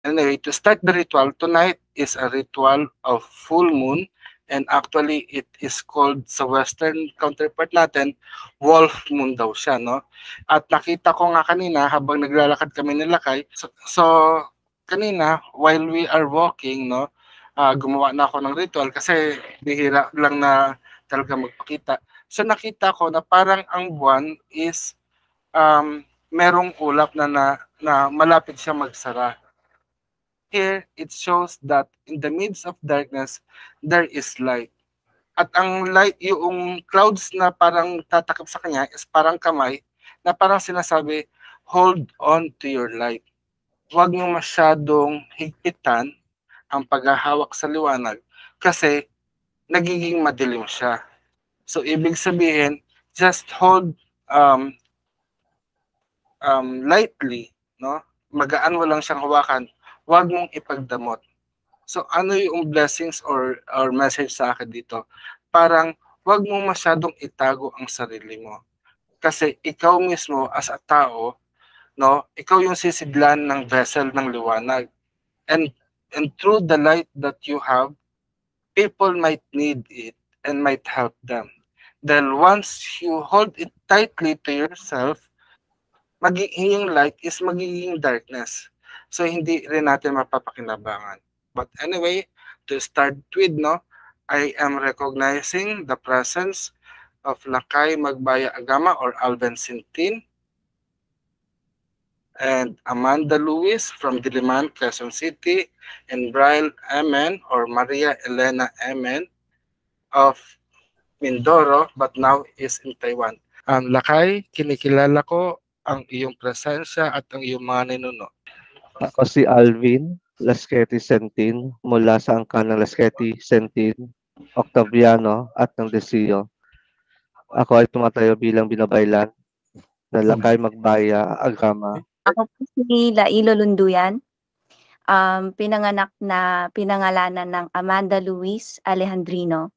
Anyway, to start the ritual, tonight is a ritual of full moon, and actually it is called sa western counterpart natin, wolf moon daw siya, no? At nakita ko nga kanina habang naglalakad kami ni Lakay, so kanina while we are walking, no, gumawa na ako ng ritual kasi bihira lang na talaga magpakita. So nakita ko na parang ang buwan is merong ulap na malapit siya magsara. Here, it shows that in the midst of darkness, there is light. At ang light, yung clouds na parang tatakip sa kanya is parang kamay na parang sinasabi, hold on to your light. Huwag mo masyadong higpitan ang paghahawak sa liwanag kasi nagiging madilim siya. So, ibig sabihin, just hold um, lightly, no? Magaan mo lang siyang hawakan. Huwag mong ipagdamot. So ano yung blessings or message sa akin dito? Parang wag mo masyadong itago ang sarili mo. Kasi ikaw mismo as a tao, no, ikaw yung sisidlan ng vessel ng liwanag. And through the light that you have, people might need it and might help them. Then once you hold it tightly to yourself, magiging light is magiging darkness. So hindi rin natin mapapakinabangan. But anyway, to start with, no, I am recognizing the presence of Lakay Magbaya Agama or Alvin Sintin and Amanda Lewis from Diliman, Quezon City, and Brian Amen or Maria Elena Amen of Mindoro but now is in Taiwan. Lakay, kinikilala ko ang iyong presensya at ang iyong mga ninuno. Ako si Alvin Lasqueti Sentin mula sa angkan ng Lasqueti Sentin, Octaviano at ng Desio. Ako ay tumatayo bilang binabaylan ng Lakay Magbaya Agama. Ako po si Lailo Lunduyan, pinangalanan ng Amanda Luis Alejandrino.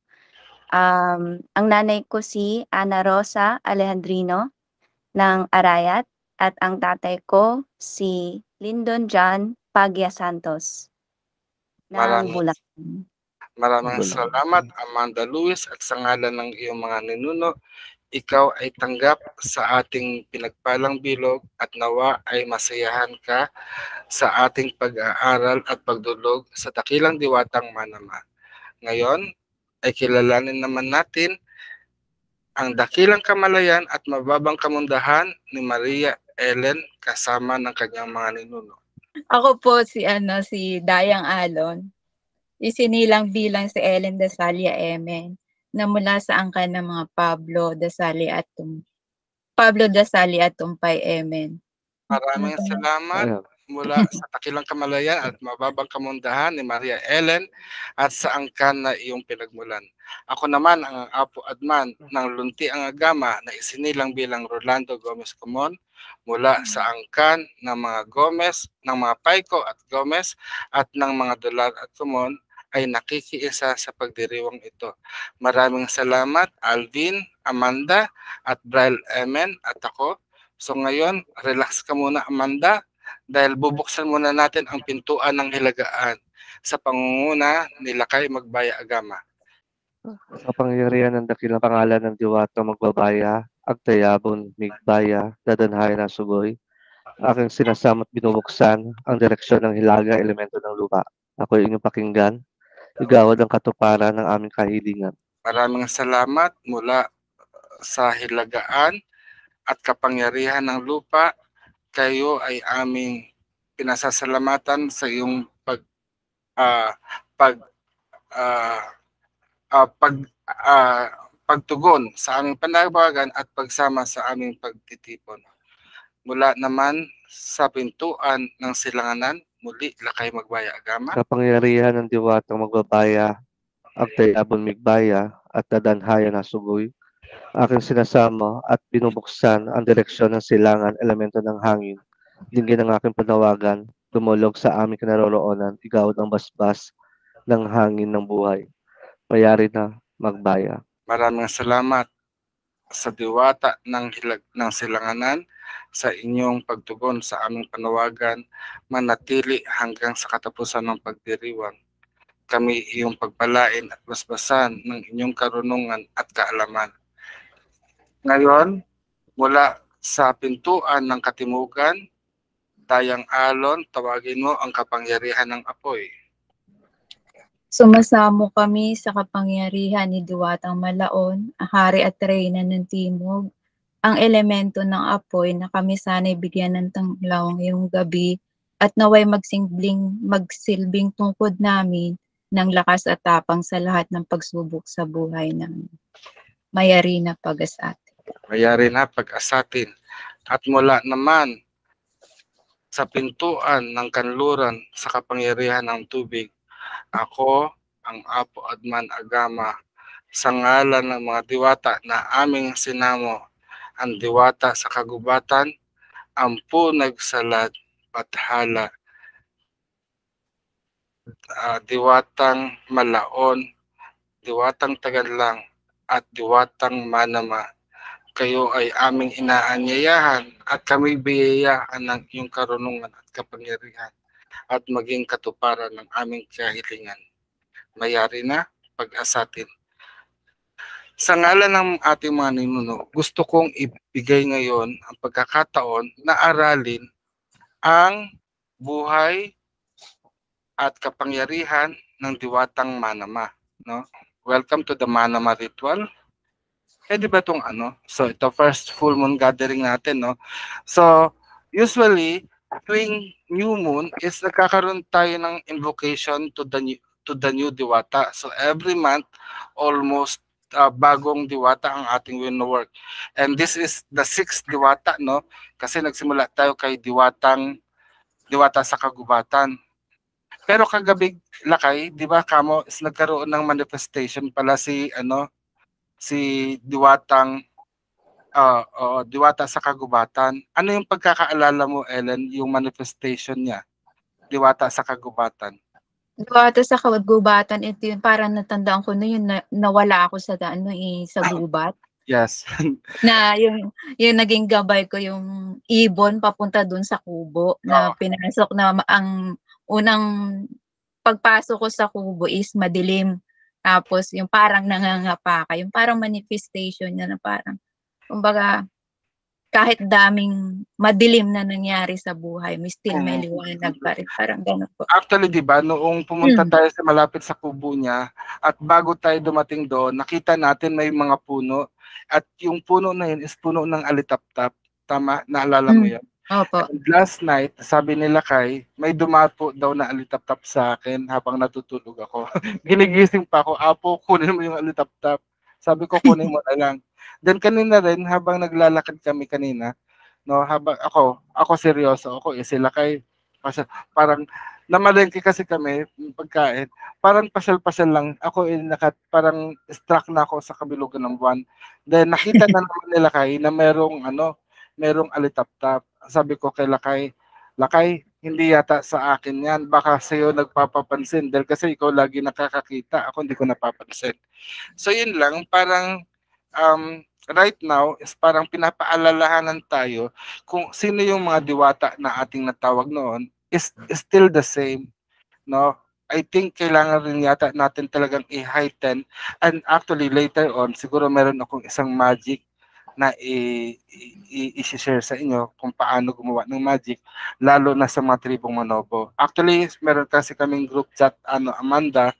Ang nanay ko si Ana Rosa Alejandrino ng Arayat at ang tatay ko si Lyndon John Pagya Santos ng Maraming Bulacan. Maraming salamat, Amanda Lewis, at sa ngalan ng iyong mga ninuno, ikaw ay tanggap sa ating pinagpalang bilog at nawa ay masayahan ka sa ating pag-aaral at pagdulog sa dakilang diwatang Manama. Ngayon ay kilalanin naman natin ang dakilang kamalayan at mababang kamundahan ni Maria Ellen kasama ng kanyang mga ninuno. Ako po si Dayang Alon. Isinilang bilang si Ellen Dasalia Emen na mula sa angkan ng mga Pablo Dasali at Tumpay Emen. Maraming salamat mula sa dakilang kamalayan at mababang kamundahan ni Maria Ellen at sa angkan na iyong pinagmulan. Ako naman ang Apo Adman ng Lunti ang Agama na isinilang bilang Rolando Gomez Comon mula sa angkan ng mga Gomez, ng mga Paiko at Gomez at ng mga Dolar at Comon ay nakikiisa sa pagdiriwang ito. Maraming salamat Alvin, Amanda at Brian Emen at ako. So ngayon, relax ka muna Amanda dahil bubuksan muna natin ang pintuan ng hilagaan sa pangunguna ni Lakay Magbaya Agama. Sa pangyarihan ng dakilang pangalan ng Diwata Magbabaya, Agtayabon, Migbaya, Dadanhayan na Sugoy, aking sinasama't binubuksan ang direksyon ng hilaga elemento ng lupa. Ako ay inyong pakinggan, igawad ang katuparan ng aming kahilingan. Maraming salamat mula sa hilagaan at kapangyarihan ng lupa. Kayo ay aming pinasasalamatan sa iyong pagtugon sa aming panawagan at pagsama sa aming pagtitipon. Mula naman sa pintuan ng silanganan, muli Lakay Magbaya Agama. Kapangyarihan ng Diwatang Magbabaya, Agtayabon Migbaya at Dadanhayan na Sugoy, aking sinasama at binubuksan ang direksyon ng silangan elemento ng hangin. Dinggin ang aking panawagan, dumulog sa aming kinaroroonan, igawad ang basbas ng hangin ng buhay. Mayari na Magbaya. Maraming salamat sa diwata ng silanganan sa inyong pagtugon sa aming panawagan, manatili hanggang sa katapusan ng pagdiriwang. Kami iyong pagpalain at basbasan ng inyong karunungan at kaalaman. Ngayon, mula sa pintuan ng katimugan, Dayang Alon, tawagin mo ang kapangyarihan ng apoy. Sumasamo kami sa kapangyarihan ni Diwatang Malaon, Hari at Reyna ng Timog, ang elemento ng apoy na kami sana'y bigyan ng tanglaw ngayong gabi at naway magsilbing tungkod namin ng lakas at tapang sa lahat ng pagsubok sa buhay namin. Mayari na pag-asate. Mayari na pag-asatin. At mula naman sa pintuan ng kanluran sa kapangyarihan ng tubig, ako, ang Apo Adman Agama, sa ngalan ng mga diwata na aming sinamo, ang diwata sa kagubatan, ang punag salad, bathala, diwatang Malaon, diwatang Taganlang, at diwatang Manama. Kayo ay aming inaanyayahan at kami biyayaan ng iyong karunungan at kapangyarihan at maging katuparan ng aming kahilingan. Mayari na pag-asatin. Sa ngalan ng ating mga ninuno, gusto kong ibigay ngayon ang pagkakataon na aralin ang buhay at kapangyarihan ng diwatang Manama. No? Welcome to the Manama Ritual. Pwede ba itong ano? So, ito first full moon gathering natin, no? So, usually, tuwing new moon is nagkakaroon tayo ng invocation to the new diwata. So, every month, almost bagong diwata ang ating wino-work. And this is the 6th diwata, no? Kasi nagsimula tayo kay diwata sa kagubatan. Pero kagabi, Lakay, di ba kamo, is nagkaroon ng manifestation pala si diwatang diwata sa kagubatan. Ano yung pagkakaalala mo, Ellen, yung manifestation niya? Diwata sa kagubatan. Diwata sa kagubatan, ito yun, parang natandaan ko na yun, nawala ako sa sa gubat. Yes. Na yung naging gabay ko yung ibon papunta dun sa kubo na pinasok na ang unang pagpasok ko sa kubo is madilim. Tapos yung parang nangangapa ka, yung parang manifestation niya na parang, kumbaga, kahit daming madilim na nangyari sa buhay, still may liwanag pa rin. Parang gano'n po. Actually, di ba, noong pumunta tayo sa malapit sa kubo niya, at bago tayo dumating doon, nakita natin may mga puno, at yung puno na yun is puno ng alitaptap. Tama? Naalala mo yun? Opo. And last night, sabi nila kay, may dumapo daw na alitaptap sa akin habang natutulog ako. Ginigising pa ako, Apo, kunin mo yung alitaptap. Sabi ko, kunin mo na lang. Then kanina rin, habang naglalakad kami kanina, no, habang ako seryoso ako, sila kay, parang, namalengke kasi kami, pagkain, parang pasyal-pasyal lang, ako parang struck na ako sa kabilugan ng buwan. Then nakita na naman nila kay na merong alitaptap. Sabi ko kay Lakay, hindi yata sa akin yan. Baka sa'yo nagpapapansin. Dahil kasi ikaw lagi nakakakita. Ako hindi ko napapansin. So yun lang, parang right now is parang pinapaalalahanan tayo kung sino yung mga diwata na ating natawag noon is still the same. No? I think kailangan rin yata natin talagang i-heighten. And actually later on, siguro meron akong isang magic na i-share sa inyo kung paano gumawa ng magic, lalo na sa mga tribong Manobo. Actually, meron kasi kaming group chat, Amanda,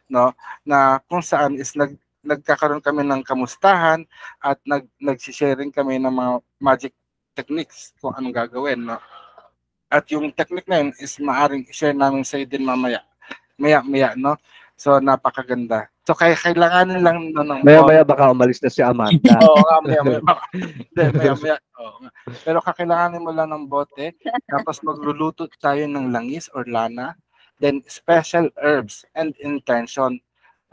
no, na kung saan is nagkakaroon kami ng kamustahan at nagsisharing kami ng mga magic techniques kung anong gagawin, no. At yung technique na yun is maaring i-share namin sa iyo din maya, no. So, napakaganda. So, kailanganin lang ng Maya-maya baka umalis na si Amanda. Oo nga, maya-maya. Maya-maya. Oo nga. Pero kakailanganin mo lang ng bote, tapos magluluto tayo ng langis or lana, then special herbs and intention.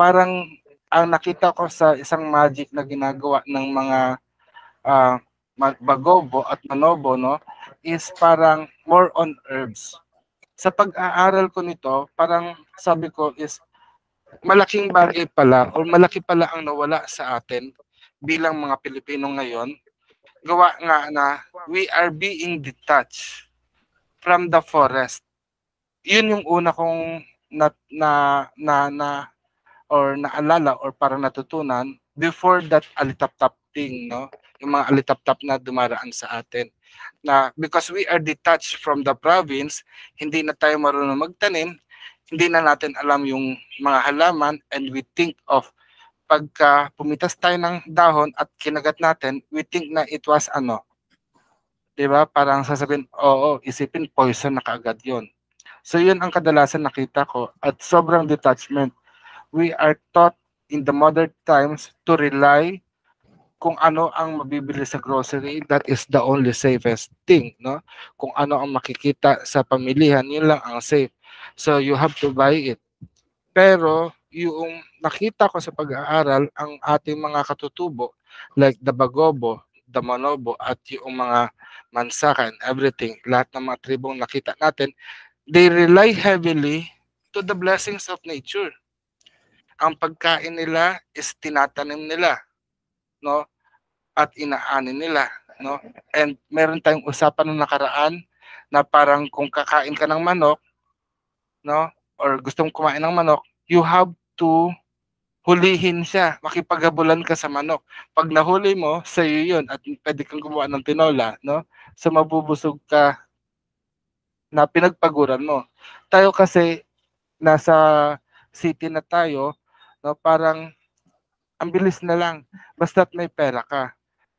Parang ang nakita ko sa isang magic na ginagawa ng mga Bagobo at Manobo, no, is parang more on herbs. Sa pag-aaral ko nito, parang sabi ko is malaking bagay pala o malaki pala ang nawala sa atin bilang mga Pilipino ngayon gawa nga na we are being detached from the forest. Yun yung una kong na na na, na or naalala or parang natutunan before that alitap-tap thing, no? Yung mga alitap-tap na dumaraan sa atin. Na because we are detached from the province, hindi na tayo marunong magtanim, hindi na natin alam yung mga halaman, and we think of pagka pumitas tayo ng dahon at kinagat natin, we think na it was ano, 'di ba? Parang sasabihin, oo, isipin poison na kaagad 'yon. So 'yun ang kadalasan nakita ko at sobrang detachment. We are taught in the modern times to rely kung ano ang mabibili sa grocery, that is the only safest thing, no? Kung ano ang makikita sa pamilihan, yun lang ang safe. So you have to buy it. Pero yung nakita ko sa pag-aaral, ang ating mga katutubo, like the Bagobo, the Manobo, at yung mga Mansaka and everything, lahat ng mga tribong nakita natin, they rely heavily to the blessings of nature. Ang pagkain nila is tinatanim nila, no? At inaanin nila, no? And meron tayong usapan ng nakaraan na parang kung kakain ka ng manok, no? Or gusto mong kumain ng manok, you have to hulihin siya, makipaghabulan ka sa manok. Pag nahuli mo, sa iyo 'yun at pwede kang gumawa ng tinola, no? So mabubusog ka na pinagpaguran mo. Tayo kasi nasa city na tayo, no? Parang ang bilis na lang basta't may pera ka.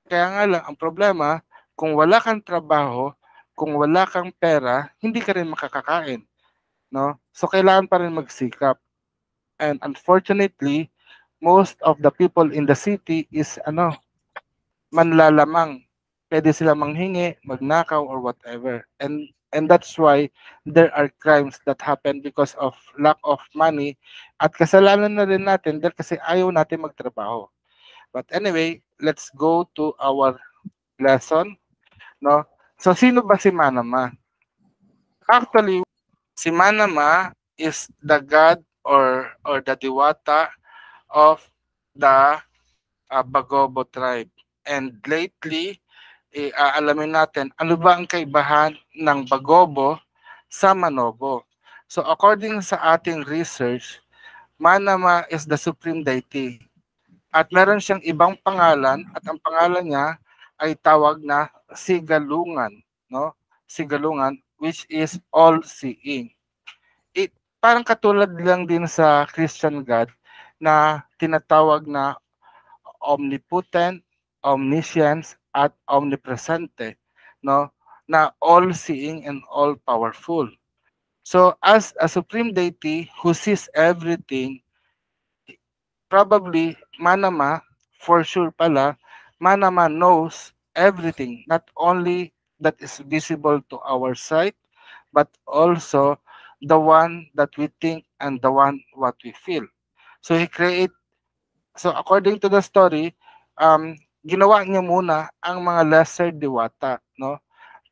Kaya nga lang ang problema, kung wala kang trabaho, kung wala kang pera, hindi ka rin makakakain, no? So kailangan pa rin magsikap. And unfortunately, most of the people in the city is manlalamang. Pwede sila manghingi, magnakaw or whatever. And that's why there are crimes that happen because of lack of money at kasalanan na rin natin dahil kasi ayaw natin magtrabaho. But anyway, let's go to our lesson, no? So sino ba si Manama? Actually, si Manama is the god or the diwata of the Bagobo tribe. And lately, aalamin natin ano ba ang kaibahan ng Bagobo sa Manobo. So according sa ating research, Manama is the supreme deity. At meron siyang ibang pangalan at ang pangalan niya ay tawag na Sigalungan, no? Sigalungan, which is all-seeing. Parang katulad lang din sa Christian God na tinatawag na omnipotent, omniscience, at omnipresente, no? Na all-seeing and all-powerful. So as a supreme deity who sees everything, probably Manama, for sure pala, Manama knows everything, not only that is visible to our sight, but also the one that we think and the one what we feel. So so according to the story, ginawa niya muna ang mga lesser diwata, no?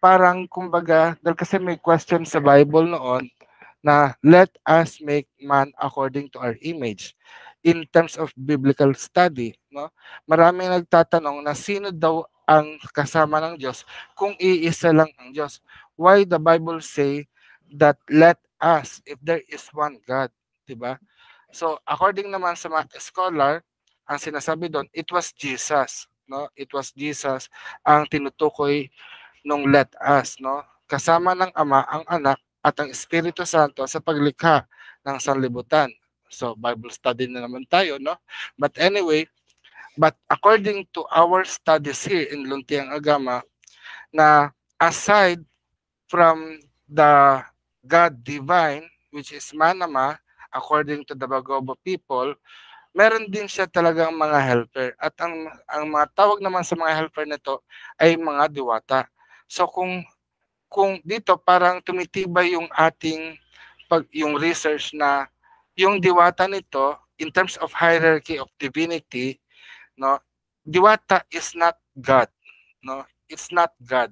Parang kumbaga, dahil kasi may question sa Bible noon na let us make man according to our image. In terms of biblical study, no? Maraming nagtatanong na sino daw ang kasama ng Diyos kung iisa lang ang Diyos. Why the Bible say that let us if there is one God, 'di ba? So according naman sa mga scholar, ang sinasabi doon, it was Jesus, no? It was Jesus ang tinutukoy nung let us, no? Kasama ng Ama ang Anak at ang Espiritu Santo sa paglikha ng sanlibutan. So Bible study na naman tayo, no? But anyway, but according to our studies here in Luntiang Agama, na aside from the God divine, which is Manama, according to the Bagobo people, meron din siya talagang mga helper. At ang mga tawag naman sa mga helper nito ay mga diwata. So kung dito parang tumitibay yung ating yung research na yung diwata nito in terms of hierarchy of divinity, no, diwata is not God, no, it's not God.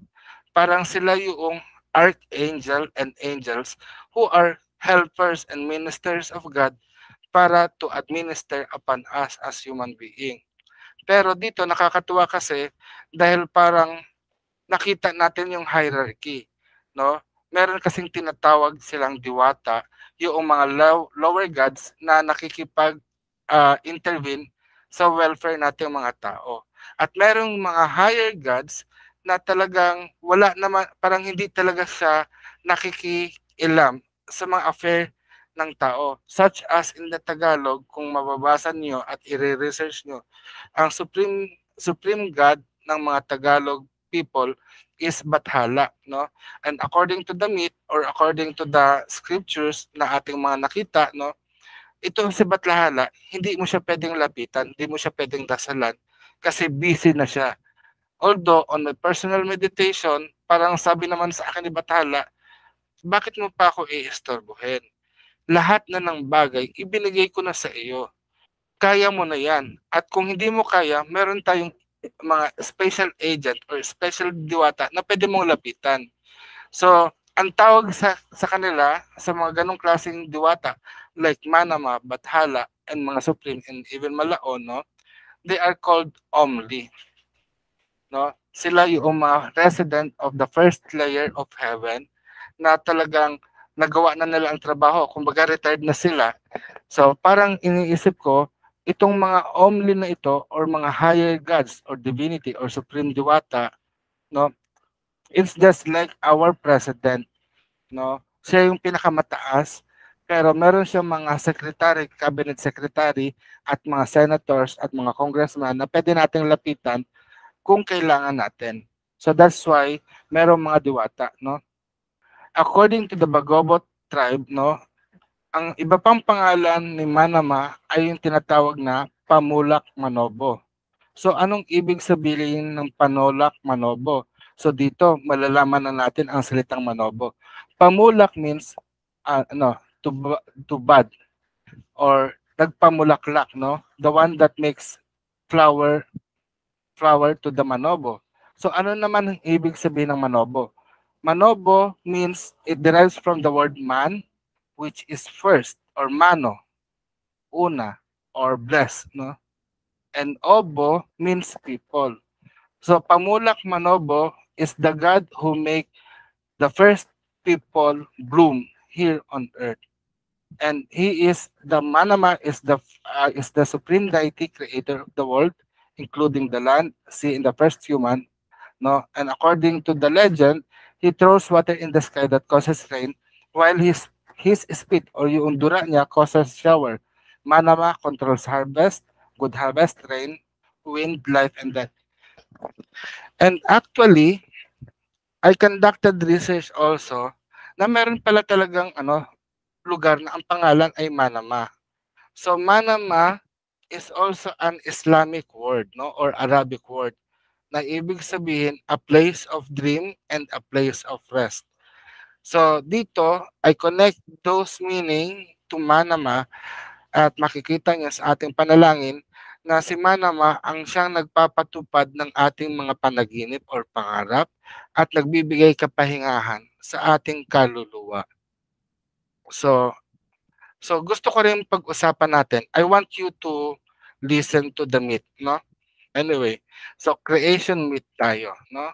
Parang sila yung archangel and angels who are helpers and ministers of God para to administer upon us as human being. Pero dito nakakatuwa kasi dahil parang nakita natin yung hierarchy, no? Meron kasing tinatawag silang diwata, yung mga lower gods na intervene sa welfare nating mga tao. At merong mga higher gods na talagang wala naman, parang hindi talaga siya nakikialam sa mga affair ng tao. Such as in the Tagalog, kung mababasa niyo at i-research niyo, ang supreme god ng mga Tagalog people is Bathala, no? And according to the myth or according to the scriptures na ating mga nakita, no, ito si Bathala, hindi mo siya pwedeng lapitan, hindi mo siya pwedeng dasalan kasi busy na siya. Although on my personal meditation, parang sabi naman sa akin ni Bathala, bakit mo pa ako iistorbohin? Lahat na ng bagay, ibinigay ko na sa iyo. Kaya mo na yan. At kung hindi mo kaya, meron tayong mga special agent or special diwata na pwede mong lapitan. So, ang tawag sa kanila, sa mga ganong klaseng diwata, like Manama, Bathala, and mga Supreme, and even Malaon, no, they are called Omli. No? Sila yung mga resident of the first layer of heaven na talagang nagawa na nila ang trabaho. Kumbaga retired na sila. So parang iniisip ko, itong mga Omli na ito or mga higher gods or divinity or supreme diwata, no, it's just like our president, no? Siya yung pinakamataas, pero meron siyang mga secretary, cabinet secretary, at mga senators at mga congressman na pwede nating lapitan kung kailangan natin. So that's why merong mga diwata, no? According to the Bagobot tribe, no, ang iba pang pangalan ni Manama ay yung tinatawag na Pamulak Manobo. So anong ibig sabihin ng Panolak Manobo? So dito malalaman na natin ang salitang Manobo. Pamulak means to bud or nagpamulaklak, no? The one that makes flower to the Manobo. So ano naman ang ibig sabihin ng Manobo? Manobo means it derives from the word man, which is first, or mano, una, or bless, no? And obo means people. So Pamulak Manobo is the god who make the first people bloom here on earth. And he is the Manama is the supreme deity creator of the world, including the land, sea, and the first human. No, and according to the legend, he throws water in the sky that causes rain, while his spit or yung dura niya causes shower. Manama controls harvest, good harvest, rain, wind, life, and death. And actually, I conducted research also na meron pala talagang lugar na ang pangalan ay Manama. So Manama is also an Islamic word, no, or Arabic word na ibig sabihin a place of dream and a place of rest. So dito, I connect those meaning to Manama at makikita niya sa ating panalangin na si Manama ang siyang nagpapatupad ng ating mga panaginip or pangarap at nagbibigay kapahingahan sa ating kaluluwa. So gusto ko rin pag-usapan natin. I want you to listen to the myth, no? Anyway, so creation myth tayo, no?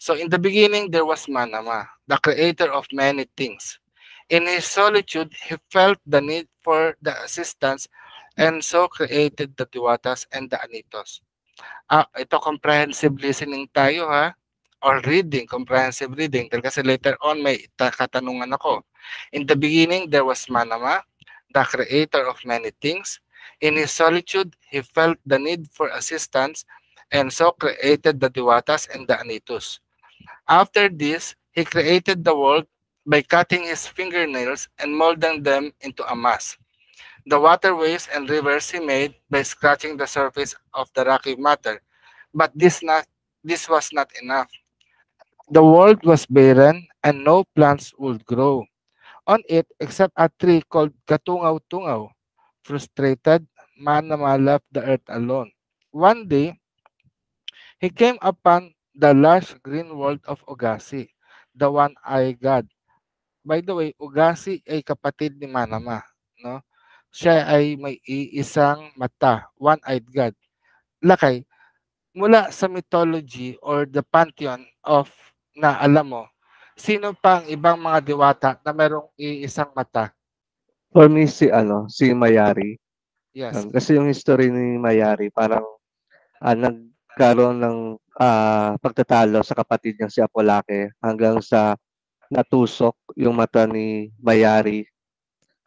So in the beginning, there was Manama, the creator of many things. In his solitude, he felt the need for the assistance and so created the Diwatas and the Anitos. Ito comprehensive listening tayo ha, or reading, comprehensive reading. Dahil kasi later on may katanungan ako. In the beginning, there was Manama, the creator of many things. In his solitude, he felt the need for assistance and so created the Diwatas and the Anitos. After this, he created the world by cutting his fingernails and molding them into a mass. The waterways and rivers he made by scratching the surface of the rocky matter. But this was not enough. The world was barren and no plants would grow on it except a tree called Katungaw-Tungaw. Frustrated, Manama left the earth alone. One day, he came upon the lush green world of Ugasi, the one-eyed god. By the way, Ugasi ay kapatid ni Manama, no? Siya ay may iisang mata, one-eyed god. Lakay, mula sa mythology or the pantheon of na alam mo, sino pa ang ibang mga diwata na merong iisang mata? For me, si Mayari. Yes. Kasi yung history ni Mayari, parang nagkaroon ng pagtatalo sa kapatid niyang si Apolake hanggang sa natusok yung mata ni Mayari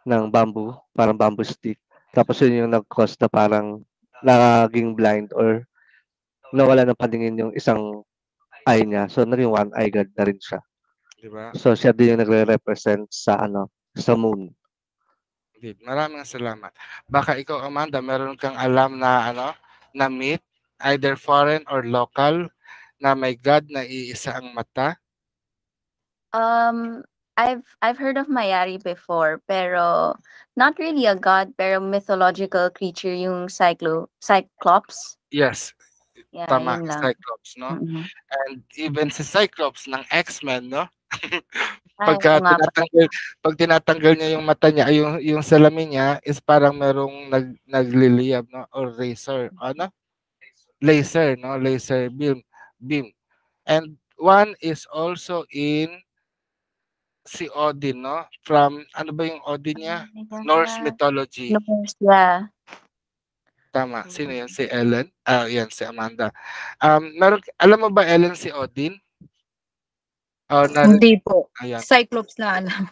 ng bamboo, parang bamboo stick. Tapos yun yung nag-cause na parang naging blind or nawala ng paningin yung isang eye niya. So naging one eye god na rin siya. Di ba? So siya din yung nagre-represent sa sa moon. Indeed. Maraming salamat. Baka ikaw, Amanda, meron kang alam na na myth, either foreign or local, na may God na iisa ang mata? Um, I've heard of Mayari before, pero not really a god, pero mythological creature yung Cyclops. Yes, Yeah, tama, yun lang. Cyclops, no? Mm. And even si Cyclops ng X-Men, no? Ay, oo nga pala. Pag tinatanggal niya yung mata niya, yung salamin niya is parang merong nagliliyab, no? Or razor, laser, no? Laser beam. And one is also in si Odin, no? From, ano ba yung Odin niya? Norse mythology. Norse, yeah. Tama. Sino yan? Si Ellen? Yan, si Amanda. Alam mo ba, Ellen, si Odin? Oh, Hindi po. ayan. Cyclops na alam.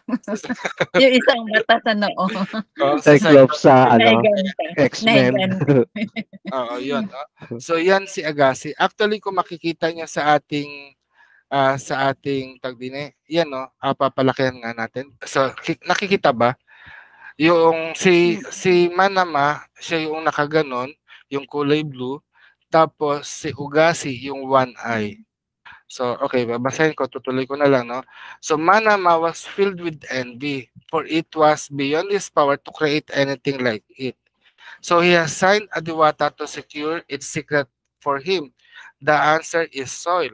Yung isang mata sa noo. Oh, sa Cyclops sa Nahiganta. X-Men. Nahiganta. Oo, yun. No? So, yan si Agassi. Actually, kung makikita niya sa ating tagdine, yan, no? Papalakihan nga natin. So, nakikita ba? Yung si Manama, siya yung nakaganon, yung kulay blue. Tapos si Ugasi, yung one eye. So, okay, babasahin ko, tutuloy ko na lang, no? So, Manama was filled with envy, for it was beyond his power to create anything like it. So, he assigned a Diwata to secure its secret for him. The answer is soil.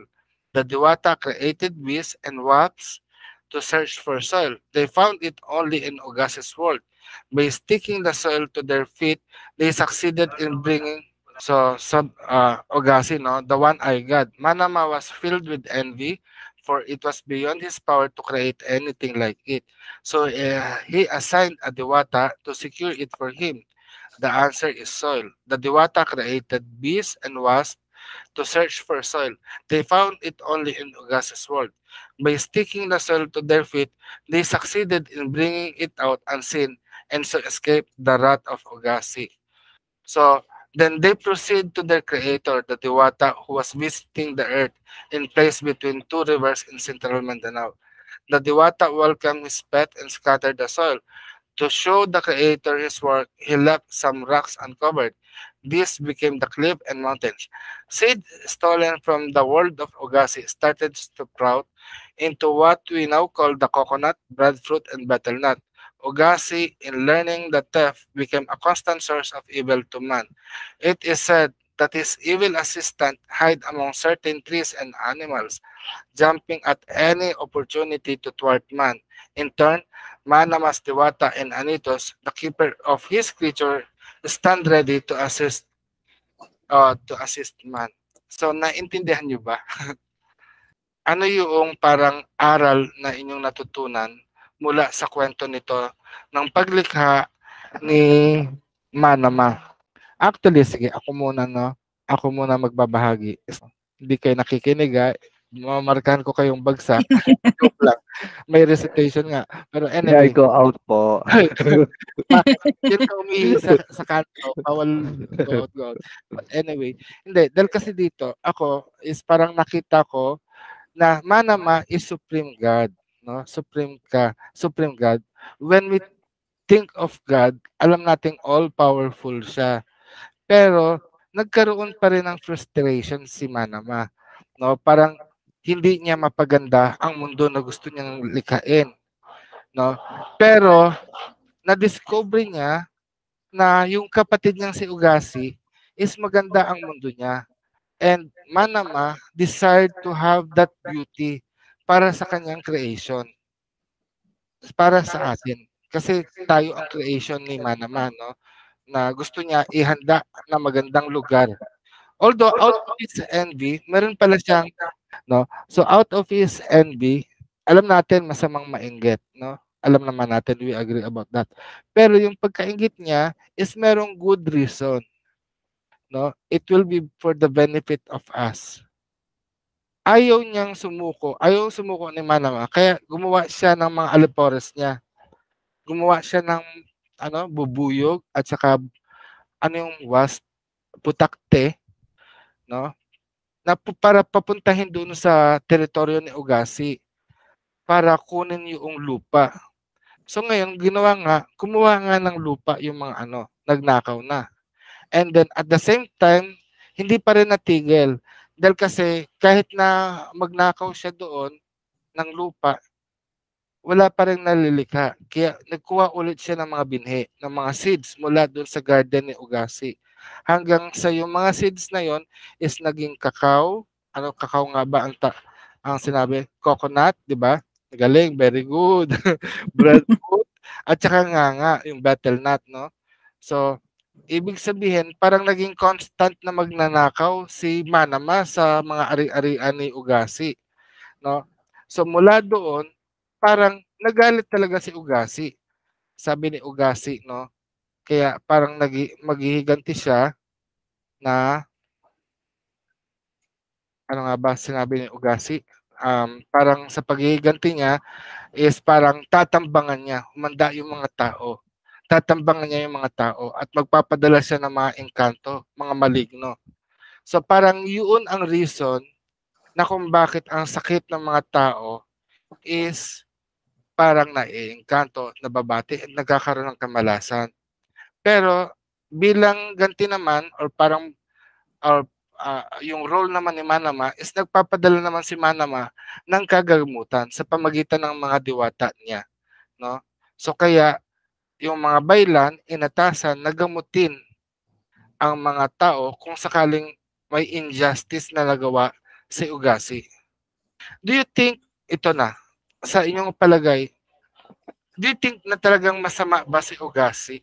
The Diwata created bees and wasps to search for soil. They found it only in Ogas's world. By sticking the soil to their feet, they succeeded in bringing Ogasi, no, the one-eyed god. Manama was filled with envy, for it was beyond his power to create anything like it. So he assigned a Diwata to secure it for him. The answer is soil. The Diwata created bees and wasps to search for soil. They found it only in Ogas's world. By sticking the soil to their feet, they succeeded in bringing it out unseen and so escaped the wrath of Ogasi. So then they proceed to their creator, the Diwata, who was visiting the earth in place between two rivers in central Mindanao. The Diwata welcomed his pet and scattered the soil. To show the creator his work, he left some rocks uncovered. These became the cliff and mountains. Seed stolen from the world of Ogasi started to sprout into what we now call the coconut, breadfruit, and betelnut. Ogasi, in learning the theft, became a constant source of evil to man. It is said that his evil assistant hid among certain trees and animals, jumping at any opportunity to thwart man. In turn, Manamas Diwata and Anitos, the keeper of his creature, stand ready to assist man. So naintindihan niyo ba? Ano yung parang aral na inyong natutunan mula sa kwento nito ng paglikha ni Manama? Actually, sige, ako muna, no? Ako muna magbabahagi. Hindi kayo nakikinig, mamarkahan ko kayong bagsak. Joke lang. May recitation nga. Pero May I anyway, go out po. yun ka umihi sa kanto, bawal go out. But anyway, hindi. Dahil kasi dito, ako is parang nakita ko na Manama is Supreme God. No? Supreme God. When we think of God, alam nating all-powerful siya. Pero nagkaroon pa rin ng frustration si Manama. No? Parang hindi niya mapaganda ang mundo na gusto niyang likhain. No? Pero na-discover niya na yung kapatid niyang si Ugasi is maganda ang mundo niya. And Manama desired to have that beauty para sa kanyang creation. Para sa atin. Kasi tayo ang creation ni Manama, no? Na gusto niya ihanda na magandang lugar Although out of his envy, meron pala siyang, no? So out of his envy, alam natin masamang mainggit, no? Alam naman natin, we agree about that. Pero yung pagkainggit niya is merong good reason, no? It will be for the benefit of us. Ayaw sumuko ni Manama, kaya gumawa siya ng mga alipores niya. Gumawa siya ng bubuyog at saka yung wasp, putakte, no? Para papuntahin doon sa teritoryo ni Ugasi para kunin yung lupa. So ngayon, kumuha nga ng lupa yung mga nagnakaw na. And then at the same time, hindi pa rin natigil. Dahil kasi kahit na magnakaw siya doon ng lupa, wala pa rin nalilikha. Kaya nagkuha ulit siya ng mga binhi, ng mga seeds mula doon sa garden ni Ugasi. Hanggang sa yung mga seeds na yon is naging kakao. Kakao nga ba ang sinabi? Coconut, di ba? Galing, very good. Breadfruit, at saka nga, yung betel nut, no? So, ibig sabihin, parang naging constant na magnanakaw si Manama sa mga ari-arian ni Ugasi, no? So, mula doon, parang nagalit talaga si Ugasi. Sabi ni Ugasi, no? Kaya parang maghihiganti siya na ano nga ba sinabi ni Ugasi? Parang sa paghihiganti niya is parang tatambangan niya, humanda yung mga tao. Tatambangan niya yung mga tao at magpapadala siya ng mga engkanto, mga maligno. So parang yun ang reason na kung bakit ang sakit ng mga tao is parang naiengkanto, nababati, at nagkakaroon ng kamalasan. Pero bilang ganti naman or yung role naman ni Manama is nagpapadala naman si Manama ng kagamutan sa pamagitan ng mga diwata niya, no? So kaya yung mga baylan inatasan na gamutin ang mga tao kung sakaling may injustice na nagawa si Ugasi. Do you think ito na sa inyong palagay? Do you think na talagang masama ba si Ugasi?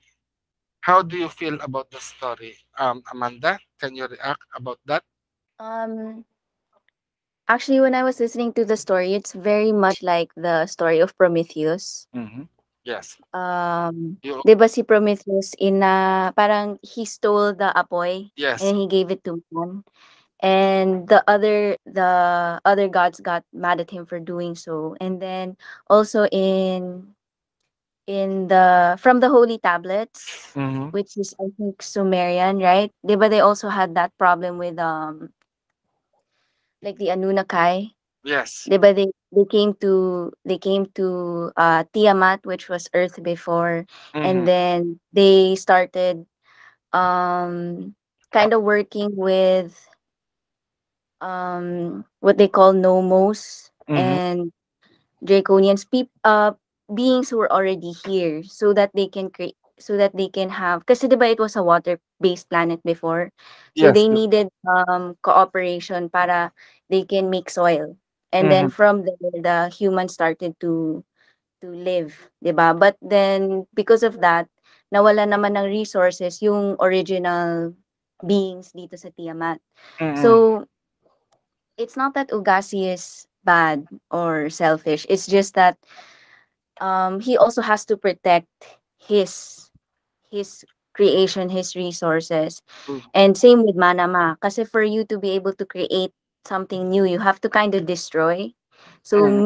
How do you feel about the story? Amanda, can you react about that? Um, Actually, when I was listening to the story, it's very much like the story of Prometheus. Mm-hmm. Yes. You, 'Di ba si Prometheus parang he stole the apoy yes. and he gave it to man. And the other gods got mad at him for doing so. And then also in the from the holy tablets, Mm-hmm. which is I think Sumerian, right? 'Di ba they also had that problem with like the Anunnaki. Yes. 'Di ba they came to Tiamat, which was Earth before, and Mm-hmm. then they started kind of working with what they call nomos Mm-hmm. and draconians, beings who were already here, so that they can create, so that they can have, kasi 'di ba it was a water based planet before, so Yes. they needed cooperation para they can make soil, and Mm-hmm. then from there the humans started to live, 'di ba? But then because of that, nawala naman ng resources yung original beings dito sa Tiamat. Mm-hmm. So it's not that Ugasi is bad or selfish. It's just that he also has to protect his creation, his resources. And same with Manama. Kasi for you to be able to create something new, you have to kind of destroy. So Mhm.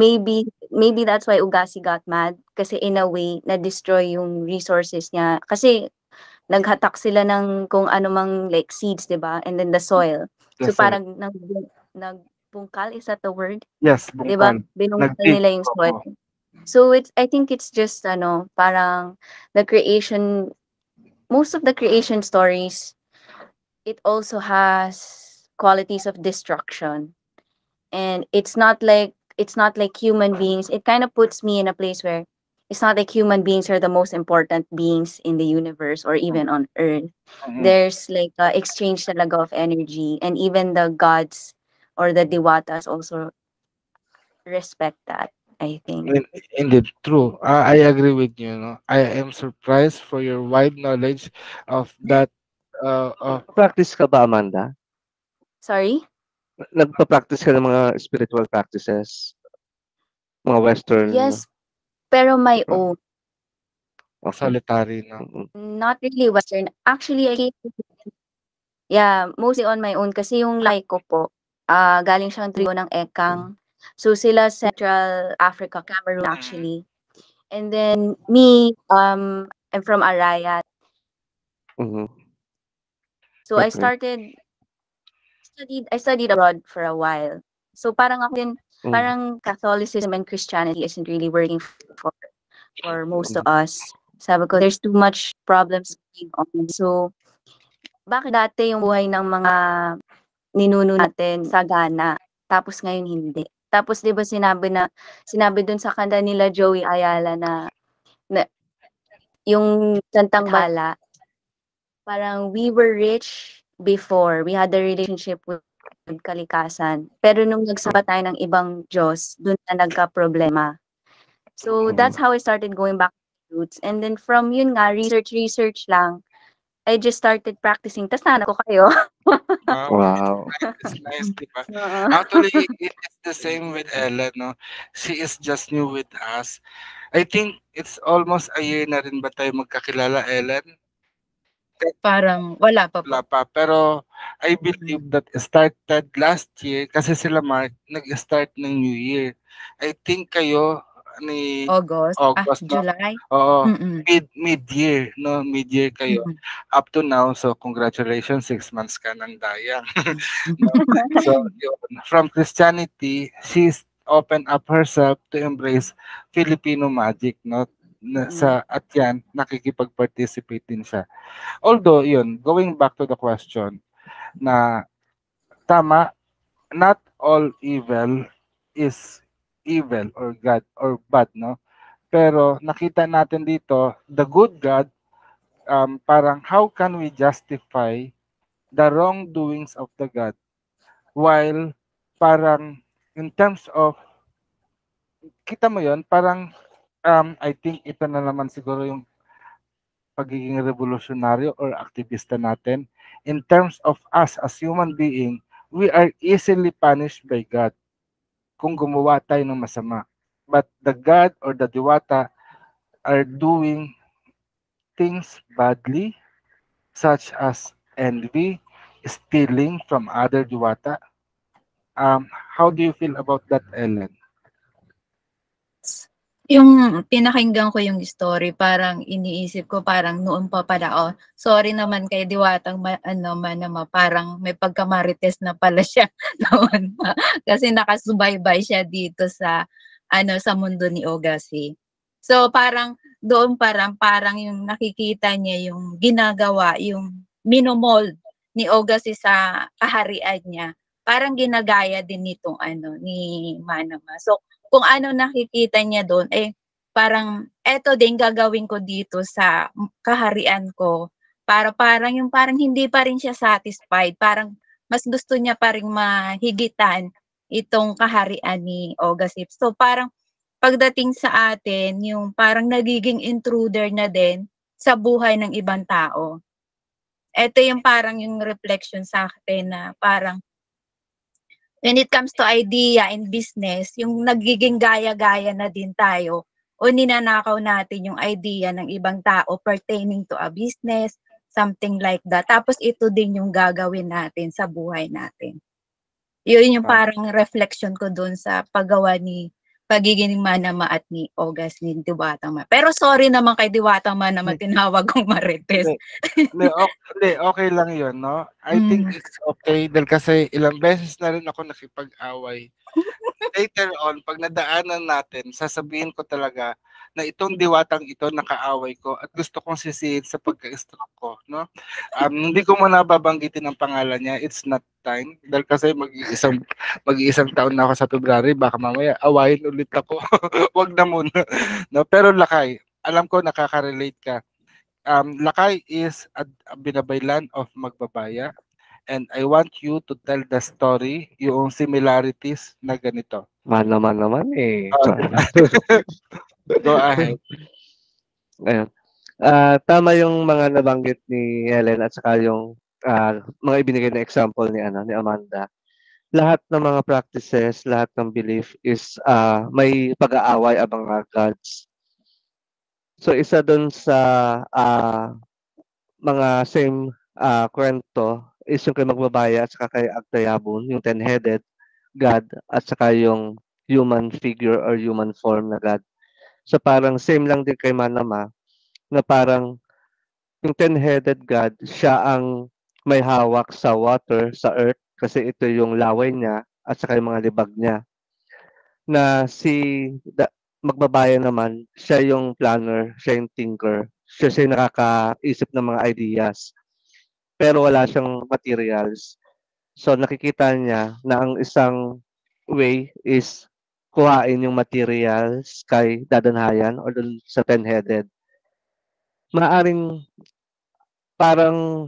maybe that's why Ugasi got mad. Kasi in a way, na-destroy yung resources niya. Kasi naghatak sila ng kung ano mang like seeds, 'di ba? And then the soil. So That's right. parang nagbungkal, is that the word? Yes, 'Di ba? bungkal. Binungkal Nag-dig. nila yung soil. Oo. So I think it's just parang the creation, most of the creation stories, it also has qualities of destruction. And it's not like human beings. It kind of puts me in a place where it's not like human beings are the most important beings in the universe or even on earth. Mhm. There's like a exchange talaga of energy, and even the gods or the diwatas also respect that, I think. Indeed, true. I agree with you. No, I am surprised for your wide knowledge of that. Practice ka ba, Amanda? Sorry? Nagpa-practice ka ng mga spiritual practices, mga Western. Yes, pero my own. Okay. Solitary, no? Not really Western. Actually, mostly on my own kasi yung like ko po, galing siyang tribo ng Ekang. So sila Central Africa, Cameroon actually. And then me, I'm from Arayat. Mhm. So I Okay. studied abroad for a while. So parang ako din, Mm. parang Catholicism and Christianity isn't really working for most of us. Sabi ko, there's too much problems going on. So, bakit dati yung buhay ng mga ninuno natin sagana, tapos ngayon hindi? Tapos 'di ba sinabi dun sa kanta nila Joey Ayala na yung kantang Bala, parang we were rich before, we had a relationship with kalikasan. Pero nung nagsamba tayo ng ibang Diyos, dun na nagkaproblema. So that's how I started going back to roots. And then from yun nga, research lang, I just started practicing. Tas nahanap ko kayo. Wow. It's nice, di ba? Oo. Actually, it is the same with Ellen, no? She is just new with us. I think it's almost a year na rin ba tayo magkakilala, Ellen? Parang wala pa po. Wala pa. Pero I believe that started last year kasi sila Mark nag-start ng New Year. I think kayo ni August, August, no? July. Oo. Mm-mm. Mid-year, no? Mid-year kayo. Mm-mm. Up to now, so congratulations, 6 months ka ng dayang. No? So, yun. From Christianity, she's opened up herself to embrace Filipino magic, no? At yan, nakikipag-participate din siya. Although, yun, going back to the question, na tama, not all evil is evil or God or bad, no? Pero nakita natin dito, the good God, parang how can we justify the wrongdoings of the God while parang in terms of, kita mo yon parang I think ito na naman siguro yung pagiging revolutionaryo or aktivista natin. In terms of us as human being, we are easily punished by God kung gumawa tayo ng masama. But the God or the Diwata are doing things badly, such as envy, stealing from other Diwata. How do you feel about that, Ellen? Yung pinakinggan ko yung story, parang iniisip ko parang noon pa pala, oh, sorry naman kay Diwatang Manama, parang may pagkamarites na pala siya noon pa. Kasi nakasubaybay siya dito sa sa mundo ni Ogasi. So parang doon parang yung nakikita niya yung ginagawa, yung minomold ni Ogasi sa kaharian niya. Parang ginagaya din nitong ni Manama. So kung ano nakikita niya doon, parang eto din gagawin ko dito sa kaharian ko. Parang hindi pa rin siya satisfied. Parang mas gusto niya pa rin mahigitan itong kaharian ni Ogasip. So parang pagdating sa atin, yung parang nagiging intruder na din sa buhay ng ibang tao. Ito yung parang yung reflection sa atin na parang when it comes to idea in business, yung nagiging gaya-gaya na din tayo o ninanakaw natin yung idea ng ibang tao pertaining to a business, something like that. Tapos ito din yung gagawin natin sa buhay natin. Yun yung parang reflection ko doon sa paggawa ni pagiging Manama at ni Ogas ni Diwatang Manama. Pero sorry naman kay Diwatang Manama, tinawag kong marites. Okay lang yun, no? I think it's okay dahil kasi ilang beses na rin ako nakipag-away. Later on, pag nadaanan natin, sasabihin ko talaga na itong diwatang ito nakaaway ko at gusto kong sisihin sa pagka-stroke ko, no? Hindi ko muna babanggitin ang pangalan niya. It's not time. Dahil kasi mag-iisang taon na ako sa February, baka mamaya awayin ulit ako. Wag na muna. No? Pero Lakay, alam ko nakaka-relate ka. Lakay is a binabaylan of Magbabaya. And I want you to tell the story, yung similarities na ganito. Manama naman eh. Go ahead. Ayun. Tama yung mga nabanggit ni Helen at saka yung mga ibinigay na example ni ni Amanda, lahat ng mga practices, lahat ng belief is may pag-aaway ang mga gods. So isa doon sa mga same kwento is yung kay Magbabaya at saka kay Agtayabon, yung ten-headed God at saka yung human figure or human form na God. So parang same lang din kay Manama na parang yung ten-headed God, siya ang may hawak sa water, sa earth, kasi ito yung laway niya at saka yung mga libag niya. Na Magbabaya naman, siya yung planner, siya yung thinker, siya yung nakakaisip ng mga ideas. Pero wala siyang materials. So nakikita niya na ang isang way is kuhain yung materials kay Dadanhayan or dun sa ten-headed. Maaring parang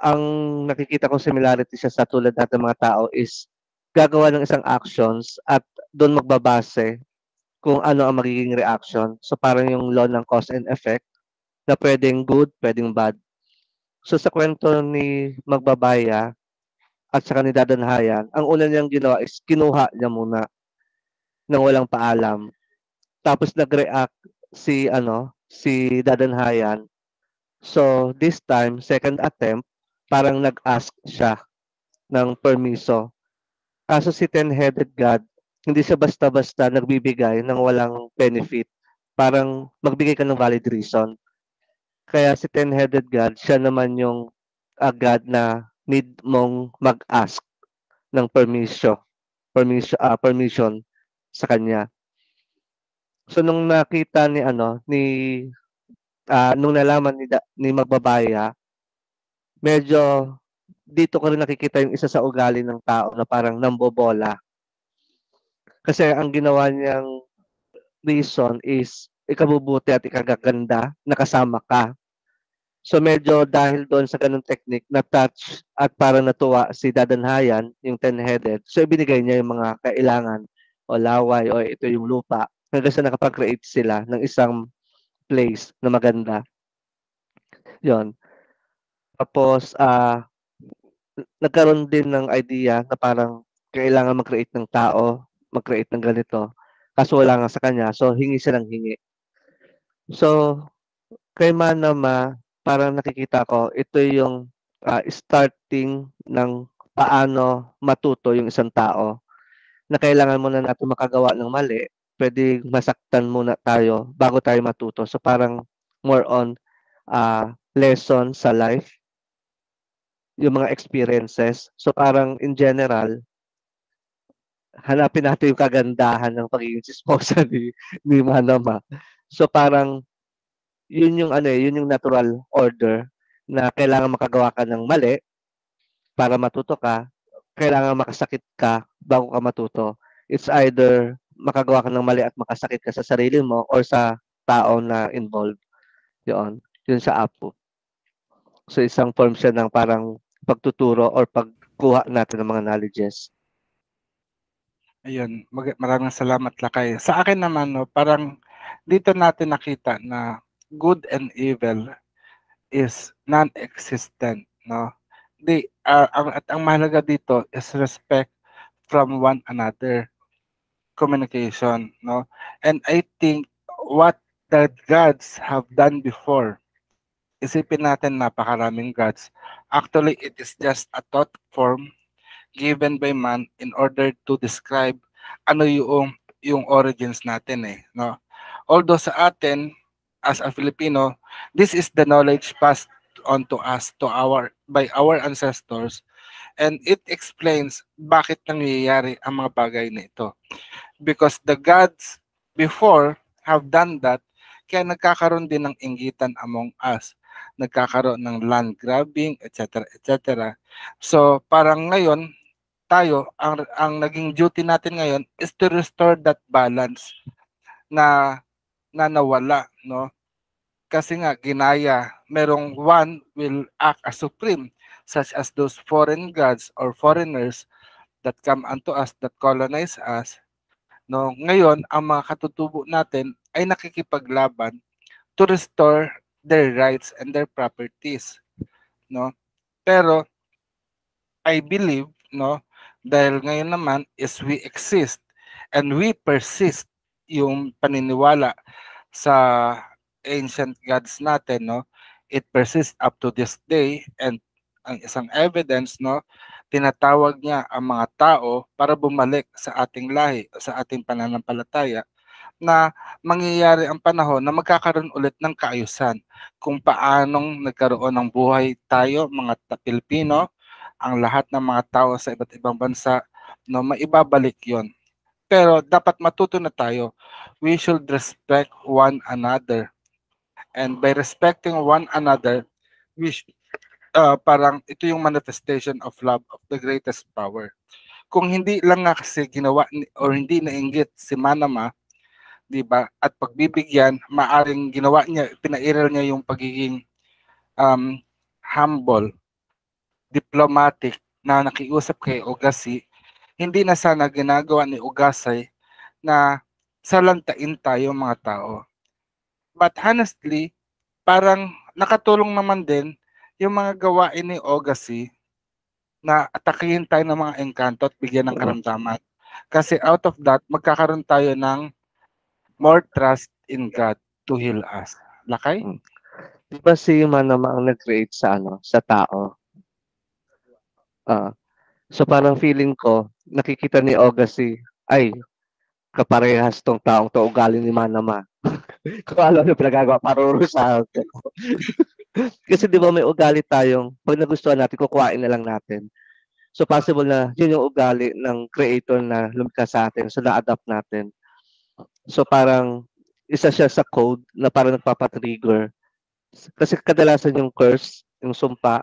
ang nakikita kong similarity siya sa tulad natin mga tao is gagawa ng isang actions at doon magbabase kung ano ang magiging reaction. So parang yung law ng cause and effect na pwedeng good, pwedeng bad. So sa kwento ni Magbabaya at saka ni Dadanhayan, ang una niyang ginawa is kinuha niya muna nang walang paalam. Tapos nag-react si Dadanhayan. So this time, second attempt, parang nag-ask siya ng permiso. Kaso si ten-headed God, hindi siya basta-basta nagbibigay ng walang benefit. Parang magbigay ka ng valid reason. Kaya si ten-headed God, siya naman yung God na need mong mag-ask ng permission sa kanya. So nung nakita nung nalaman ni Magbabaya, medyo dito ko rin nakikita yung isa sa ugali ng tao na parang nambobola. Kasi ang ginawa niyang reason is ikabubuti at ikagaganda na kasama ka. So medyo dahil doon sa ganung technique, na-touch at parang natuwa si Dadanhayan, yung ten-headed. So ibinigay niya yung mga kailangan o laway o ito yung lupa hanggang sa nakapag-create sila ng isang place na maganda. Yon. Tapos nagkaroon din ng idea na parang kailangan mag-create ng tao, mag-create ng ganito. Kaso wala nga sa kanya, so hingi siya ng hingi. So, kay Manama, parang nakikita ko, ito yung starting ng paano matuto yung isang tao na kailangan muna natin makagawa ng mali, pwede masaktan muna tayo bago tayo matuto. So parang more on lesson sa life, yung mga experiences. So parang in general, hanapin natin yung kagandahan ng pagiging chismosa ni Manama. So parang yun yung natural order na kailangan makagawa ka ng mali para matuto ka, kailangan makasakit ka bago ka matuto. It's either makagawa ka ng mali at makasakit ka sa sarili mo or sa tao na involved. Yun sa Apo. So isang form siya ng parang pagtuturo or pagkuha natin ng mga knowledges. Ayun, maraming salamat Lakay. Sa akin naman, no, parang dito natin nakita na good and evil is non-existent, no? Ang mahalaga dito is respect from one another, communication, no? And I think what the gods have done before, isipin natin napakaraming gods. Actually, it is just a thought form given by man in order to describe ano yung origins natin no. Although sa atin as a Filipino, this is the knowledge passed on to us by our ancestors, and it explains bakit nangyayari ang mga bagay na ito. Because the gods before have done that, kaya nagkakaroon din ng inggitan among us. Nagkakaroon ng land grabbing, etc. etc. So parang ngayon, tayo, ang naging duty natin ngayon is to restore that balance na nawala, no? Kasi nga ginaya, merong one will act as supreme, such as those foreign gods or foreigners that come unto us, that colonize us. No, ngayon ang mga katutubo natin ay nakikipaglaban to restore their rights and their properties, no? Pero I believe, no, dahil ngayon naman is we exist and we persist yung paniniwala sa ancient gods natin, no, it persists up to this day. And ang isang evidence, no, tinatawag niya ang mga tao para bumalik sa ating lahi, sa ating pananampalataya, na mangyayari ang panahon na magkakaroon ulit ng kaayusan kung paanong nagkaroon ng buhay tayo, mga Pilipino, ang lahat ng mga tao sa iba't ibang bansa, no, maibabalik yon. Pero dapat matuto na tayo. We should respect one another. And by respecting one another, we parang ito yung manifestation of love of the greatest power. Kung hindi lang nga kasi ginawa or hindi nainggit si Manama, 'di ba? At pagbibigyan, maaring ginawa niya, pinairal niya yung pagiging humble, diplomatic na nakiusap kay Ogassi. Hindi na sana ginagawa ni Ogassi na salantain tayo mga tao. But honestly, parang nakatulong naman din yung mga gawain ni Ogassi na atakihin tayo ng mga engkanto at bigyan ng karamdaman. Kasi out of that, magkakaroon tayo ng more trust in God to heal us. Lakay? Di ba si Manama ang nag-create sa sa tao? So parang feeling ko, nakikita ni Ogassi, ay, kaparehas tong taong to, ugali ni Manama. Kung alam niyo pinagagawa, parurusahan ko. Kasi di ba may ugali tayong, pag nagustuhan natin, kukuhain na lang natin. So possible na yun yung ugali ng creator na lumikha sa atin, so na-adapt natin. So parang isa siya sa code na parang nagpapatrigger. Kasi kadalasan yung curse, yung sumpa,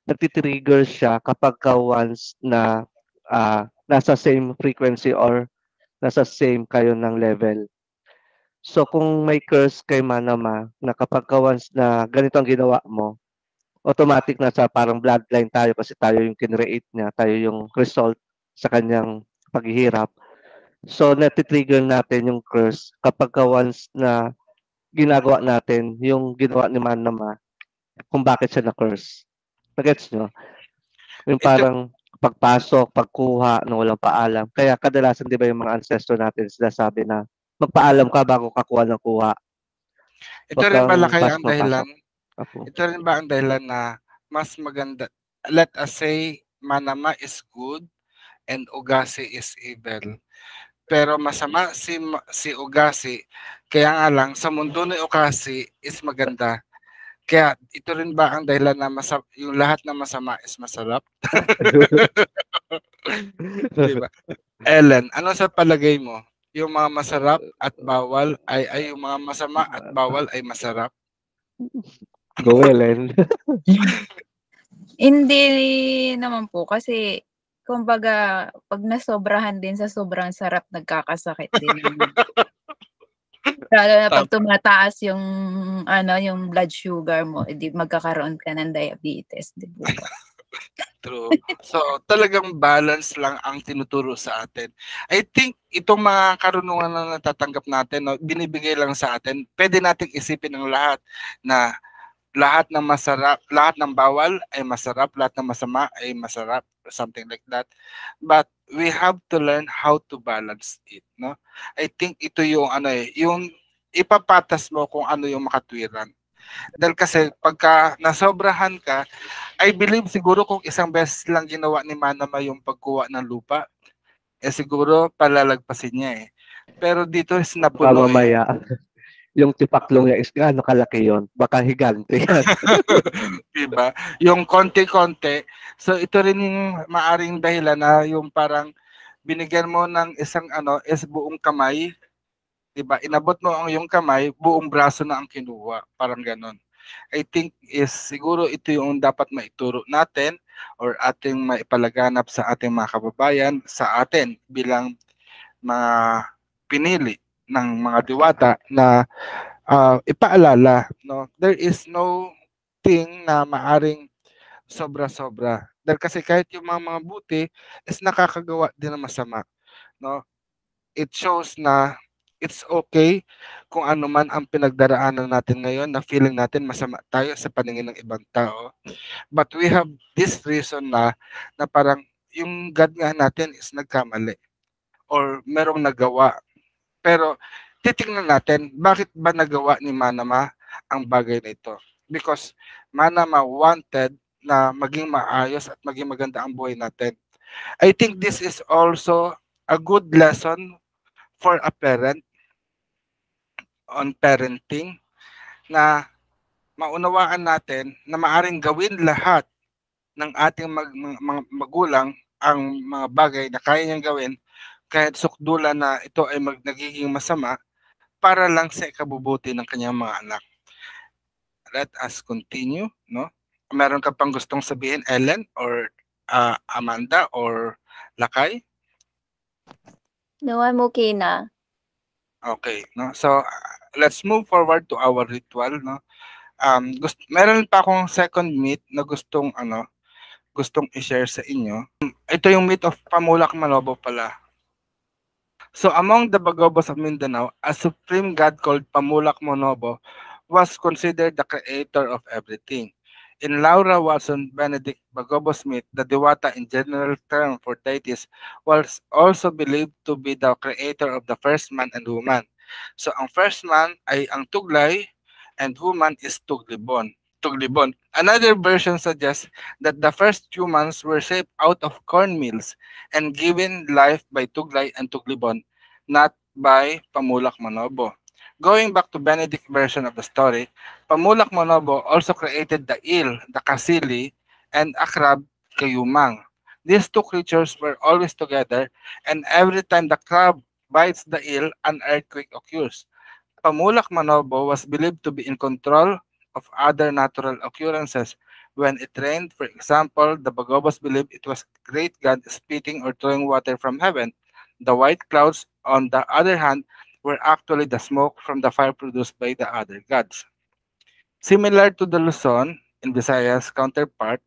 nagtitrigger siya kapag once na nasa same frequency or nasa same kayo ng level. So kung may curse kay Manama na kapag once na ganito ang ginawa mo, automatic na sa parang bloodline tayo kasi tayo yung kinreate niya, tayo yung result sa kanyang paghihirap. So natitrigger natin yung curse kapag once na ginagawa natin yung ginawa ni Manama kung bakit siya na-curse. Nagets nyo? Yung parang pagpasok, pagkuha ng walang paalam. Kaya kadalasan di ba yung mga ancestor natin sila sabi na magpaalam ka bago kakuha ng kuha. Ito rin ba Lakay ang dahilan? Ito rin ba ang dahilan na mas maganda, let us say Manama is good and Ogassi is evil. Pero masama si Ogassi, kaya nga lang sa mundo ni Ogassi is maganda. Kaya ito rin ba ang dahilan na yung lahat na masama is masarap? Diba? Ellen, ano sa palagay mo? Yung mga masarap at bawal ay yung mga masama at bawal ay masarap? Go, Ellen. Hindi naman po kasi kumbaga pag nasobrahan din sa sobrang sarap nagkakasakit din naman. Lalo na pag tumataas yung yung blood sugar mo, edi magkakaroon ka ng diabetes, di ba? True. So, talagang balance lang ang tinuturo sa atin. I think itong mga karunungan na natatanggap natin, no, binibigay lang sa atin. Pwede nating isipin ng lahat na lahat ng masarap, lahat ng bawal ay masarap, lahat ng masama ay masarap, something like that. But we have to learn how to balance it, no? I think ito yung yung ipapatas mo kung ano yung makatwiran. Dahil kasi pagka nasobrahan ka, I believe siguro kung isang beses lang ginawa ni Manama yung pagkuha ng lupa, siguro palalagpasin niya eh. Pero dito is napuno mamaya, yung tipaklong niya is gaano kalaki yon, baka higante yan. Diba? Yung konti-konti. So ito rin yung maaring dahilan na yung parang binigyan mo ng isang is buong kamay, diba? Inabot mo ang yung kamay, buong braso na ang kinuha. Parang ganon. I think is siguro ito yung dapat maituro natin or ating maipalaganap sa ating mga kababayan, sa atin bilang mga pinili ng mga diwata na ipaalala, no? There is no thing na maaring sobra-sobra. Dahil kasi kahit yung mga buti is nakakagawa din ng masama, no? It shows na It's okay kung ano man ang pinagdaraanan natin ngayon na feeling natin masama tayo sa paningin ng ibang tao. But we have this reason na parang yung God nga natin is nagkamali or merong nagawa. Pero titingnan natin, bakit ba nagawa ni Manama ang bagay na ito? Because Manama wanted na maging maayos at maging maganda ang buhay natin. I think this is also a good lesson for a parent on parenting na maunawaan natin na maaring gawin lahat ng ating mga magulang ang mga bagay na kaya niyang gawin kahit sukdulan na ito ay nagiging masama para lang sa ikabubuti ng kanyang mga anak. Let us continue, no? Meron ka pang gustong sabihin, Ellen or Amanda or Lakay? No, I'm okay na. Okay, no? So let's move forward to our ritual, no? Meron pa akong second myth na gustong i-share sa inyo. Ito yung myth of Pamulak Manobo pala. So among the Bagobos of Mindanao, a supreme god called Pamulak Manobo was considered the creator of everything. In Laura Watson Benedict Bagobos myth, the Diwata in general term for deities was also believed to be the creator of the first man and woman. So ang first man ay ang Tuglay and woman is Tuglibon. Another version suggests that the first humans were shaped out of corn mills and given life by Tuglay and Tuglibon, not by Pamulak Manobo. Going back to Benedict version of the story, Pamulak Manobo also created the eel, the kasili, and a crab, kayumang. These two creatures were always together, and every time the crab bites the eel, an earthquake occurs. Pamulak Manobo was believed to be in control of other natural occurrences. When it rained, for example, the Bagobos believed it was great God spitting or throwing water from heaven. The white clouds, on the other hand, were actually the smoke from the fire produced by the other gods. Similar to the Luzon in Visayas counterpart,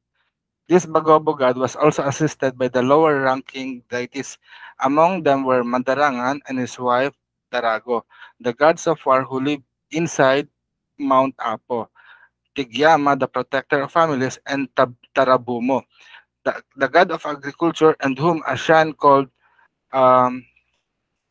this Bagobo god was also assisted by the lower-ranking deities. Among them were Mandarangan and his wife Tarago, the gods of war who lived inside Mount Apo. Tigyama, the protector of families, and Tarabumo, the god of agriculture, and whom a shrine called um,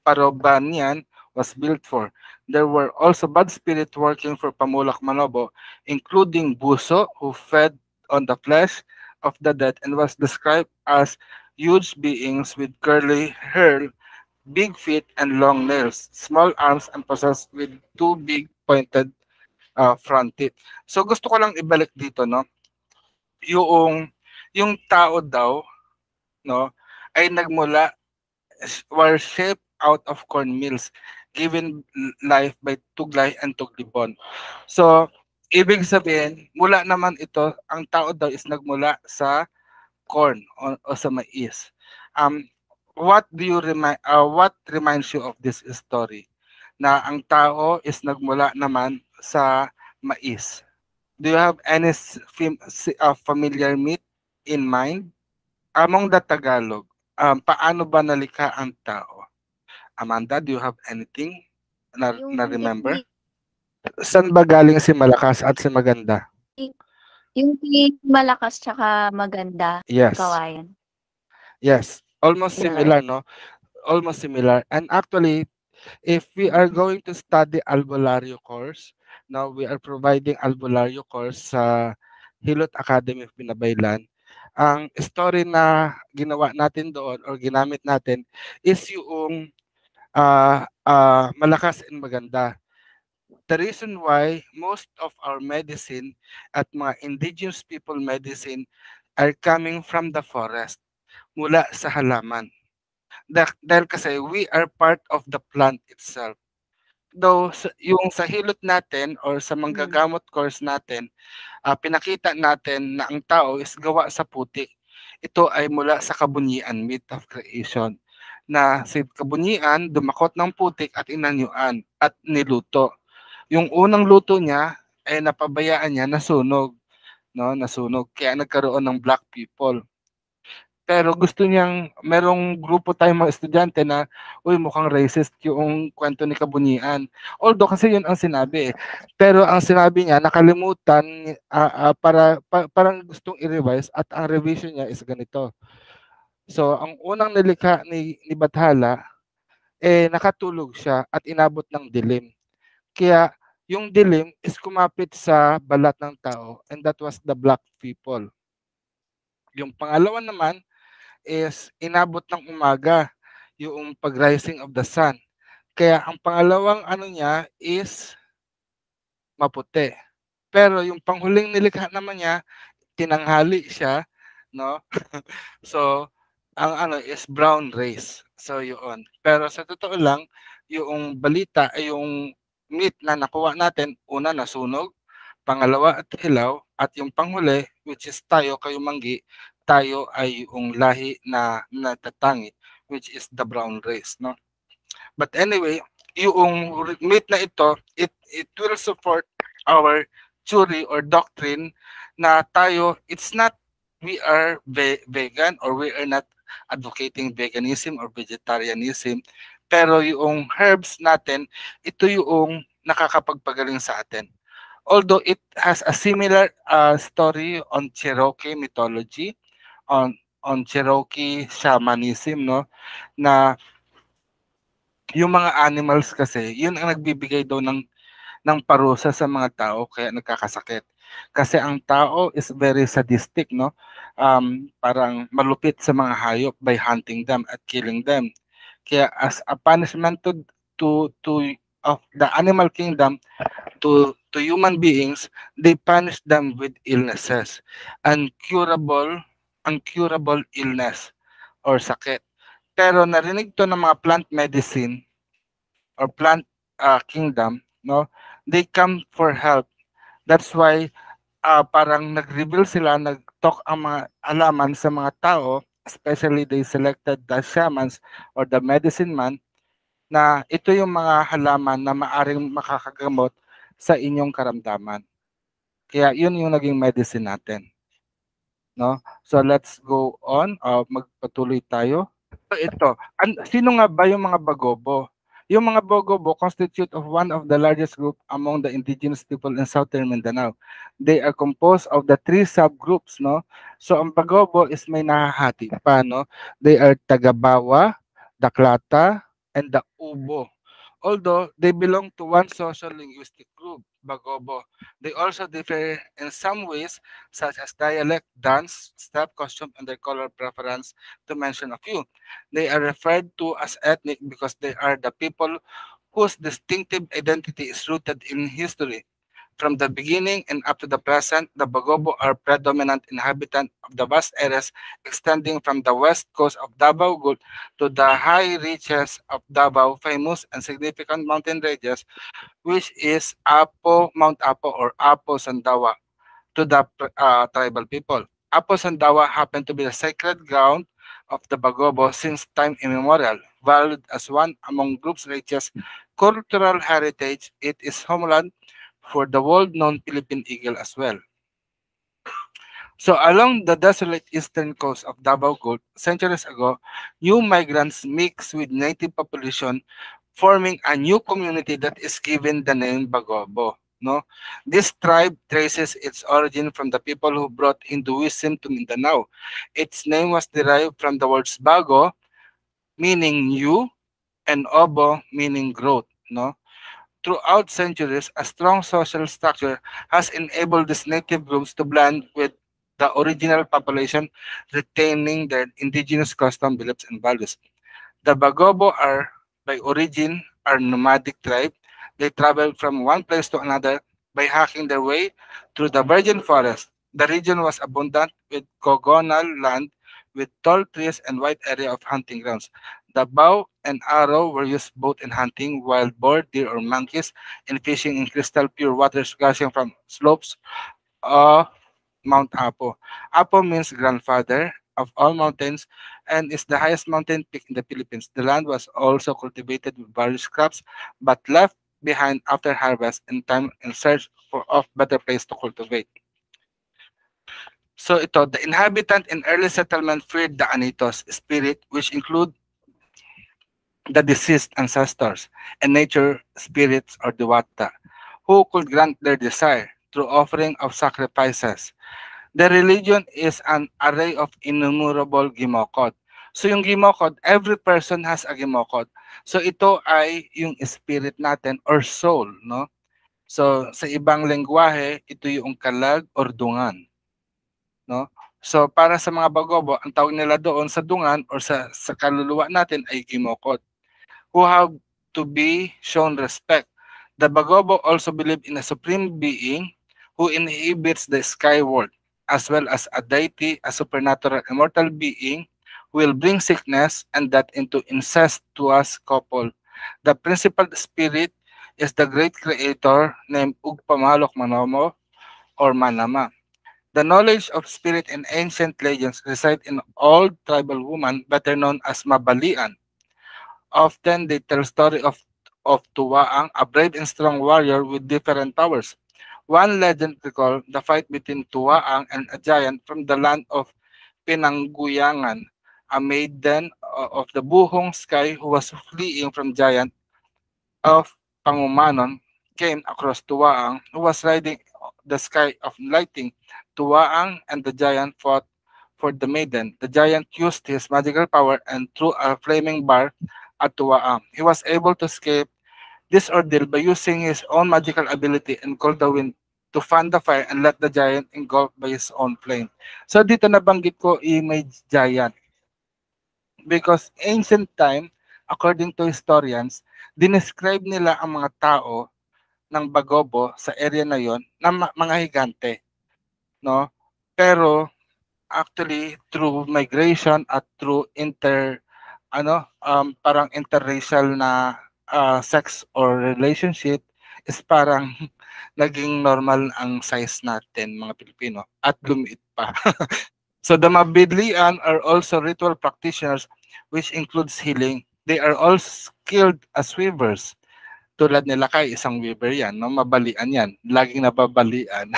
Parobanian was built for. There were also bad spirits working for Pamulak Manobo, including Buso, who fed on the flesh of the dead and was described as huge beings with curly hair, big feet, and long nails, small arms, and possessed with two big pointed front teeth. So gusto ko lang ibalik dito, no? Yung tao daw, no, ay nagmula were shaped out of corn mills given life by Tuglay and Tuglibon. So ibig sabihin, mula naman ito, ang tao daw is nagmula sa corn o sa mais. What reminds you of this story? Na ang tao is nagmula naman sa mais. Do you have any familiar myth in mind? Among the Tagalog, paano ba nalikha ang tao? Amanda, do you have anything na remember? Saan ba galing si Malakas at si Maganda? Yung malakas tsaka maganda, Yes. kawayan. Yes. Almost similar, no? Almost similar. And actually, if we are going to study albularyo course, now we are providing albularyo course sa Hilot Academy of Binabaylan. Ang story na ginawa natin doon or ginamit natin is yung malakas and maganda. The reason why most of our medicine at mga indigenous people medicine are coming from the forest, mula sa halaman. Dahil kasi we are part of the plant itself. Though yung sa hilot natin or sa manggagamot course natin, pinakita natin na ang tao is gawa sa putik. Ito ay mula sa kabunyian, myth of creation, na si kabunyian dumakot ng putik at inanyuan at niluto. Yung unang luto niya ay napabayaan niya nasunog, no? Nasunog kaya nagkaroon ng black people. Pero gusto niyang merong grupo tayong mga estudyante na, uy, mukhang racist yung kwento ni Kabunyian. Although kasi yun ang sinabi eh. Pero ang sinabi niya, nakalimutan, parang gustong i-revise at ang revision niya is ganito. So, ang unang nilikha ni Bathala, nakatulog siya at inabot ng dilim. Kaya yung dilim is kumapit sa balat ng tao and that was the black people. Yung pangalawa naman is inabot ng umaga, yung pag-rising of the sun. Kaya ang pangalawang ano niya is maputi. Pero yung panghuling nilikha naman niya, tinanghali siya, no? So, ang ano is brown race. So, yun. Pero sa totoo lang, yung balita ay yung meat na nakuha natin, una nasunog, pangalawa at hilaw, at yung panghuli, which is tayo, kayo manggi, tayo ay yung lahi na natatangi, which is the brown race, no? But anyway, yung meat na ito, it will support our theory or doctrine na tayo, it's not we are vegan or we are not advocating veganism or vegetarianism, pero yung herbs natin, ito yung nakakapagpagaling sa atin. Although it has a similar story on Cherokee mythology, on Cherokee shamanism, no, na yung mga animals kasi, yun ang nagbibigay daw ng parusa sa mga tao kaya nagkakasakit. Kasi ang tao is very sadistic, no? Parang malupit sa mga hayop by hunting them at killing them. Kaya as a punishment to of the animal kingdom to human beings, they punish them with illnesses, uncurable illness or sakit. Pero narinig to ng mga plant medicine or plant kingdom, no? They come for help. That's why parang nag-reveal sila, nag-talk ang mga alaman sa mga tao, especially they selected the shamans or the medicine man, na ito yung mga halaman na maaring makakagamot sa inyong karamdaman. Kaya yun yung naging medicine natin. No? So let's go on. Magpatuloy tayo. Ito, sino nga ba yung mga Bagobo? Yung mga Bagobo constitute of one of the largest group among the indigenous people in southern Mindanao. They are composed of the three subgroups, no? So ang Bagobo is may nahahati pa, no? They are Tagabawa, Daklata, and the Ubo. Although they belong to one social linguistic group, Bagobo, they also differ in some ways, such as dialect, dance, step, costume, and their color preference, to mention a few. They are referred to as ethnic because they are the people whose distinctive identity is rooted in history. From the beginning and up to the present, the Bagobo are predominant inhabitants of the vast areas extending from the west coast of Davao Gulf to the high reaches of Davao, famous and significant mountain ranges, which is Mount Apo or Apo Sandawa to the tribal people. Apo Sandawa happened to be the sacred ground of the Bagobo since time immemorial, valued as one among group's richest cultural heritage. It is homeland for the world-known Philippine eagle as well. So along the desolate eastern coast of Davao Gulf, centuries ago, new migrants mixed with native population, forming a new community that is given the name Bagobo. No, this tribe traces its origin from the people who brought Hinduism to Mindanao. Its name was derived from the words bago, meaning new, and obo, meaning growth. No, throughout centuries, a strong social structure has enabled these native groups to blend with the original population, retaining their indigenous custom, beliefs, and values. The Bagobo are, by origin, are nomadic tribe. They travel from one place to another by hacking their way through the virgin forest. The region was abundant with cogonal land with tall trees and wide area of hunting grounds. The bow and arrow were used both in hunting wild boar, deer, or monkeys, and fishing in crystal pure waters gushing from slopes of Mount Apo. Apo means grandfather of all mountains and is the highest mountain peak in the Philippines. The land was also cultivated with various crops but left behind after harvest in time in search of better place to cultivate. So ito, the inhabitant in early settlement feared the Anitos spirit, which include the deceased ancestors and nature spirits or Diwata, who could grant their desire through offering of sacrifices. The religion is an array of innumerable gimokod. So yung gimokod, every person has a gimokod. So ito ay yung spirit natin or soul, no? So sa ibang lengguwahe, ito yung kalag or dungan, no? So para sa mga bagobo, ang tawag nila doon sa dungan or sa kaluluwa natin ay gimokod, who have to be shown respect. The bagobo also believe in a supreme being who inhabits the sky world, as well as a deity, a supernatural immortal being who will bring sickness and that into incestuous couple. The principal spirit is the great creator named Ugpamalok Manomo or Manama. The knowledge of spirit in ancient legends reside in old tribal women, better known as Mabalian. Often they tell story of Tuwaang, a brave and strong warrior with different powers. One legend recalls the fight between Tuwaang and a giant from the land of Pinangguyangan, a maiden of the buhong sky who was fleeing from giant of Pangumanon came across Tuwaang, who was riding the sky of lighting. Tuwaang and the giant fought for the maiden. The giant used his magical power and threw a flaming bar at Tuwaang. He was able to escape this ordeal by using his own magical ability and called the wind to fan the fire and let the giant engulf by his own flame. So dito nabanggit ko image giant because ancient time, according to historians, dinescribe nila ang mga tao ng Bagobo sa area na yon na mga higante, no? Pero actually through migration at through parang interracial na sex or relationship is parang naging normal ang size natin mga Pilipino at lumiit pa. So the Mabidlian are also ritual practitioners which includes healing. They are all skilled as weavers. Tulad nila kay isang weaver yan, no? Mabalian yan. Laging nababalian.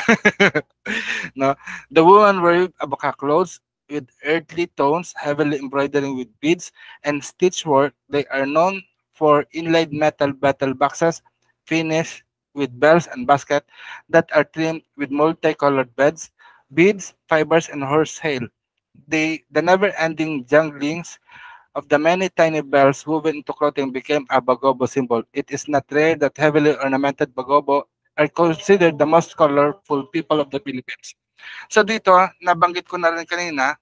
No? The women wear abaka clothes with earthly tones, heavily embroidering with beads and stitch work. They are known for inlaid metal battle boxes finished with bells and baskets that are trimmed with multicolored beads, beads, fibers, and horsehair. The never-ending junglings of the many tiny bells woven into clothing became a Bagobo symbol. It is not rare that heavily ornamented Bagobo are considered the most colorful people of the Philippines. So dito, nabanggit ko na rin kanina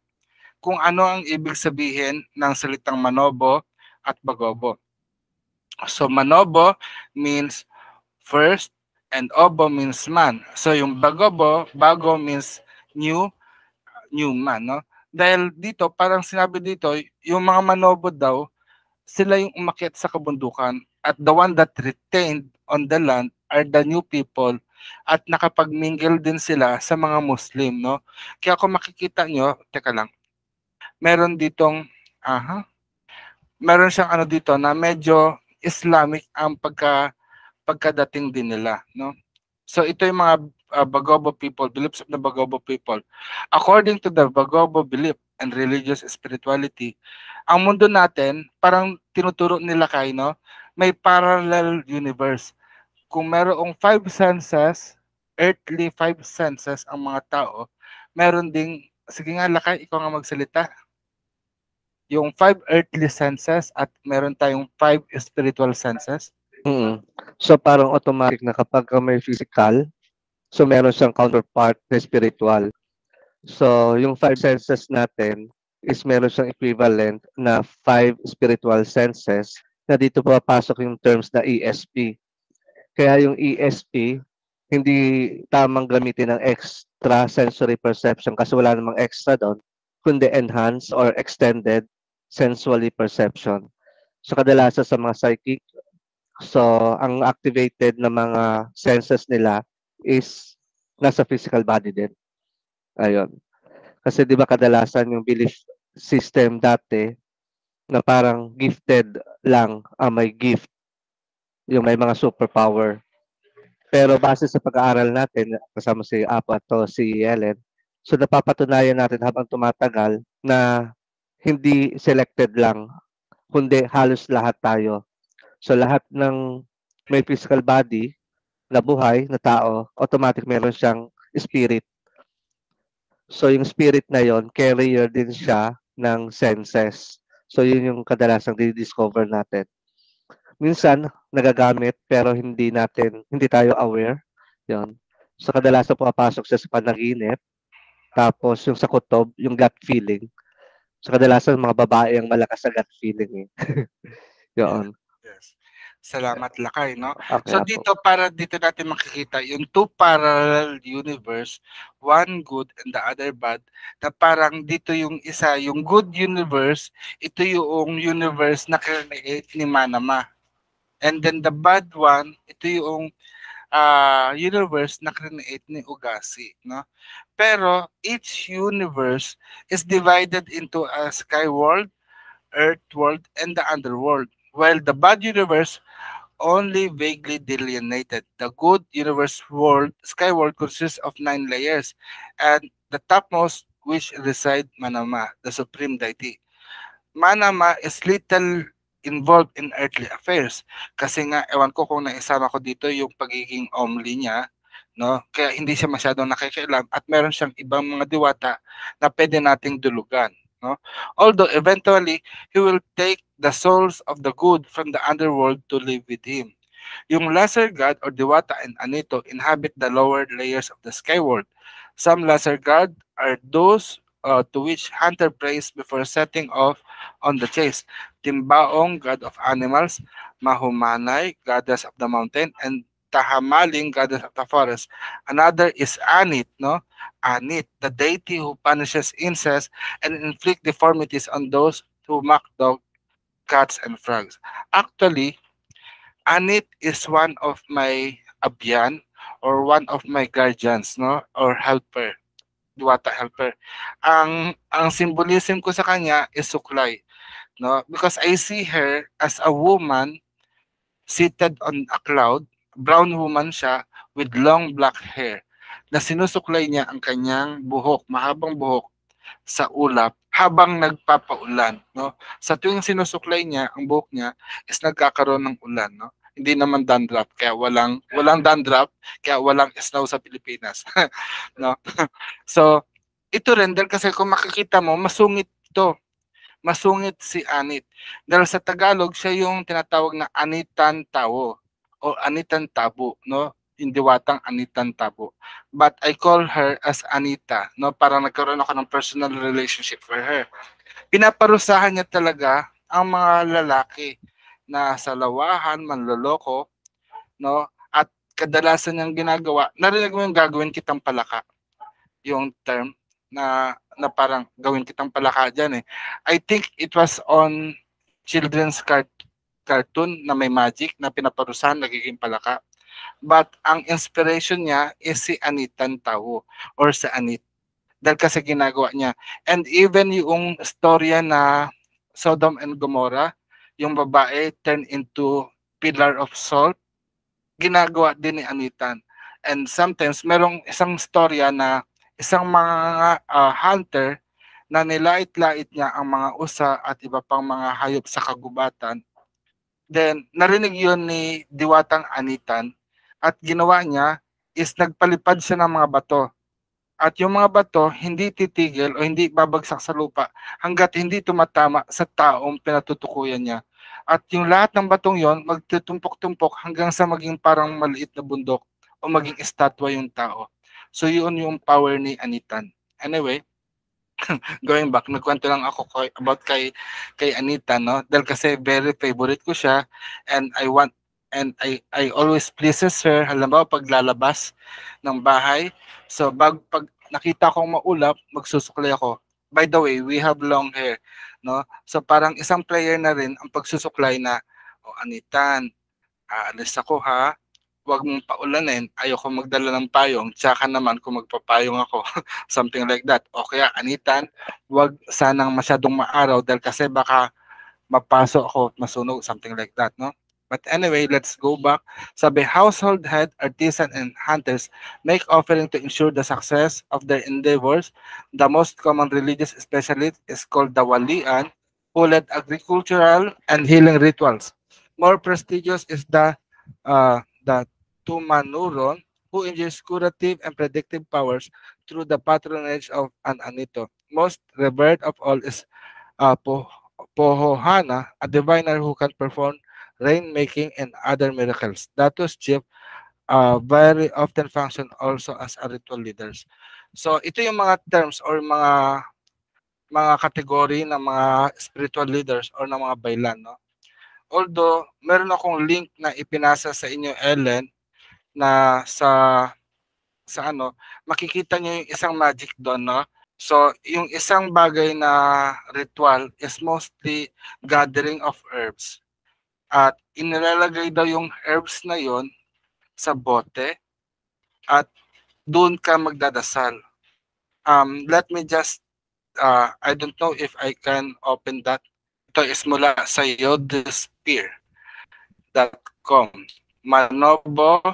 kung ano ang ibig sabihin ng salitang Manobo at Bagobo. So Manobo means first and Obo means man. So yung Bagobo, Bago means new man, no? Dahil dito, parang sinabi dito, yung mga Manobo daw, sila yung umakyat sa kabundukan at the one that retained on the land are the new people at nakapag-mingle din sila sa mga Muslim, no? Kaya kung makikita nyo, teka lang, meron ditong, meron siyang ano dito na medyo Islamic ang pagkadating din nila, no? So ito yung mga Bagobo people, beliefs of the Bagobo people. According to the Bagobo belief and religious spirituality, ang mundo natin, parang tinuturo nila kay, no? May parallel universe. Kung merong 5 senses, earthly 5 senses ang mga tao, meron ding, sige nga Lakay, ikaw nga magsalita. Yung 5 earthly senses at meron tayong 5 spiritual senses. So parang automatic na kapag may physical, so meron siyang counterpart na spiritual. So yung 5 senses natin is meron siyang equivalent na 5 spiritual senses na dito papasok yung terms na ESP. Kaya yung ESP, hindi tamang gamitin ng extra sensory perception kasi wala namang extra doon, kundi enhanced or extended sensually perception. So kadalasan sa mga psychic, so ang activated na mga senses nila is nasa physical body din. Ayun. Kasi 'di ba kadalasan yung belief system dati na parang gifted lang ang may gift, yung may mga superpower. Pero base sa pag-aaral natin, kasama si Apo at si Ellen, So napapatunayan natin habang tumatagal na hindi selected lang, kundi halos lahat tayo. So lahat ng may physical body na buhay na tao, automatic meron siyang spirit. So yung spirit na yon, carrier din siya ng senses. So yun yung kadalasang di-discover natin. Minsan nagagamit pero hindi tayo aware. Yon. So kadalasan pumapasok siya sa panaginip. Tapos yung sa kutob, yung gut feeling. So kadalasan mga babae ang malakas sa gut feeling eh. Yeah. Yun. Yes. Salamat Lakay, no? Okay, So Apo. dito natin makikita yung two parallel universe, one good and the other bad, na parang dito yung isa, yung good universe, ito yung universe na create ni Manama. And then the bad one, ito yung universe na create ni Ugasi, no? Pero each universe is divided into a sky world, earth world, and the underworld. While the bad universe only vaguely delineated. The good universe world, sky world consists of 9 layers, and the topmost which reside Manama, the supreme deity. Manama is little involved in earthly affairs. Kasi nga, ewan ko kung naisama ko dito yung pagiging omli niya, no? Kaya hindi siya masyadong nakikialam at meron siyang ibang mga diwata na pwede nating dulugan, no? Although eventually, he will take the souls of the good from the underworld to live with him. Yung lesser god or diwata and anito inhabit the lower layers of the sky world. Some lesser god are those to which hunter prays before setting off on the chase. Timbaong, god of animals, Mahumanay, goddess of the mountain, and Tahamaling, goddess of the forest. Another is Anit, no? Anit, the deity who punishes incest and inflict deformities on those who mock dog, cats, and frogs. Actually, Anit is one of my abyan or one of my guardians, no? Or helper, diwata helper. Ang symbolism ko sa kanya is suklay, no? Because I see her as a woman seated on a cloud, brown woman siya with long black hair na sinusuklay niya ang kanyang buhok, mahabang buhok sa ulap habang nagpapaulan, no? Sa tuwing sinusuklay niya ang buhok niya is nagkakaroon ng ulan, no? Hindi naman dandruff, kaya walang dandruff, kaya walang snow sa Pilipinas, no? So, ito rin dahil kasi kung makikita mo, masungit ito. Masungit si Anit. Dahil sa Tagalog, siya yung tinatawag na Anitan Tao o Anitan Tabo, no? Yung diwatang Anitan Tabo. But I call her as Anita, no? Parang nagkaroon ako ng personal relationship for her. Pinaparusahan niya talaga ang mga lalaki na salawahan, manloloko, no? At kadalasan niyang ginagawa, narinig mo yung gagawin kitang palaka, yung term na parang gawin kitang palaka dyan eh. I think it was on children's cartoon na may magic na pinaparusahan, nagiging palaka. But ang inspiration niya is si Anitan Tao or si Anit. Dahil kasi ginagawa niya. And even yung storya na Sodom and Gomorrah, yung babae turned into pillar of salt, ginagawa din ni Anitan. And sometimes merong isang storya na isang mga hunter na nilait-lait niya ang mga usa at iba pang mga hayop sa kagubatan. Then, narinig yun ni Diwatang Anitan at ginawa niya is nagpalipad siya ng mga bato. At yung mga bato hindi titigil o hindi babagsak sa lupa hanggat hindi tumatama sa taong pinatutukuyan niya. At yung lahat ng batong yon magtutumpok-tumpok hanggang sa maging parang maliit na bundok o maging estatwa yung tao. So yun yung power ni Anitan. Anyway, going back, nagkwento lang ako about kay Anita, no? Dahil kasi very favorite ko siya and I always pleases her. Halimbawa pag lalabas ng bahay, so pag nakita kong maulap, magsusuklay ako. By the way, we have long hair, no? So parang isang player na rin ang pagsusuklay na, Anitan, aalis ako ha. Huwag mong paulanin, ayoko magdala ng payong, tsaka naman kung magpapayong ako, something like that. O kaya, Anitan, huwag sanang masyadong maaraw dahil kasi baka mapasok ako at masunog, something like that, no? But anyway, let's go back. Sabi, household head, artisan, and hunters make offering to ensure the success of their endeavors. The most common religious specialist is called the walian, who led agricultural and healing rituals. More prestigious is the tumanuron, who enjoys curative and predictive powers through the patronage of an anito. Most revered of all is Pohohana, a diviner who can perform rainmaking and other miracles. Datus chief very often function also as a ritual leaders. So ito yung mga terms or mga kategory ng mga spiritual leaders or ng mga baylan, no? Although meron akong link na ipinasa sa inyo, Ellen, na sa ano, makikita niyo yung isang magic doon, no? So, yung isang bagay na ritual is mostly gathering of herbs. At inilalagay daw yung herbs na yon sa bote at doon ka magdadasal. Let me just, I don't know if I can open that. Ito is mula sa yodespear.com. Manobo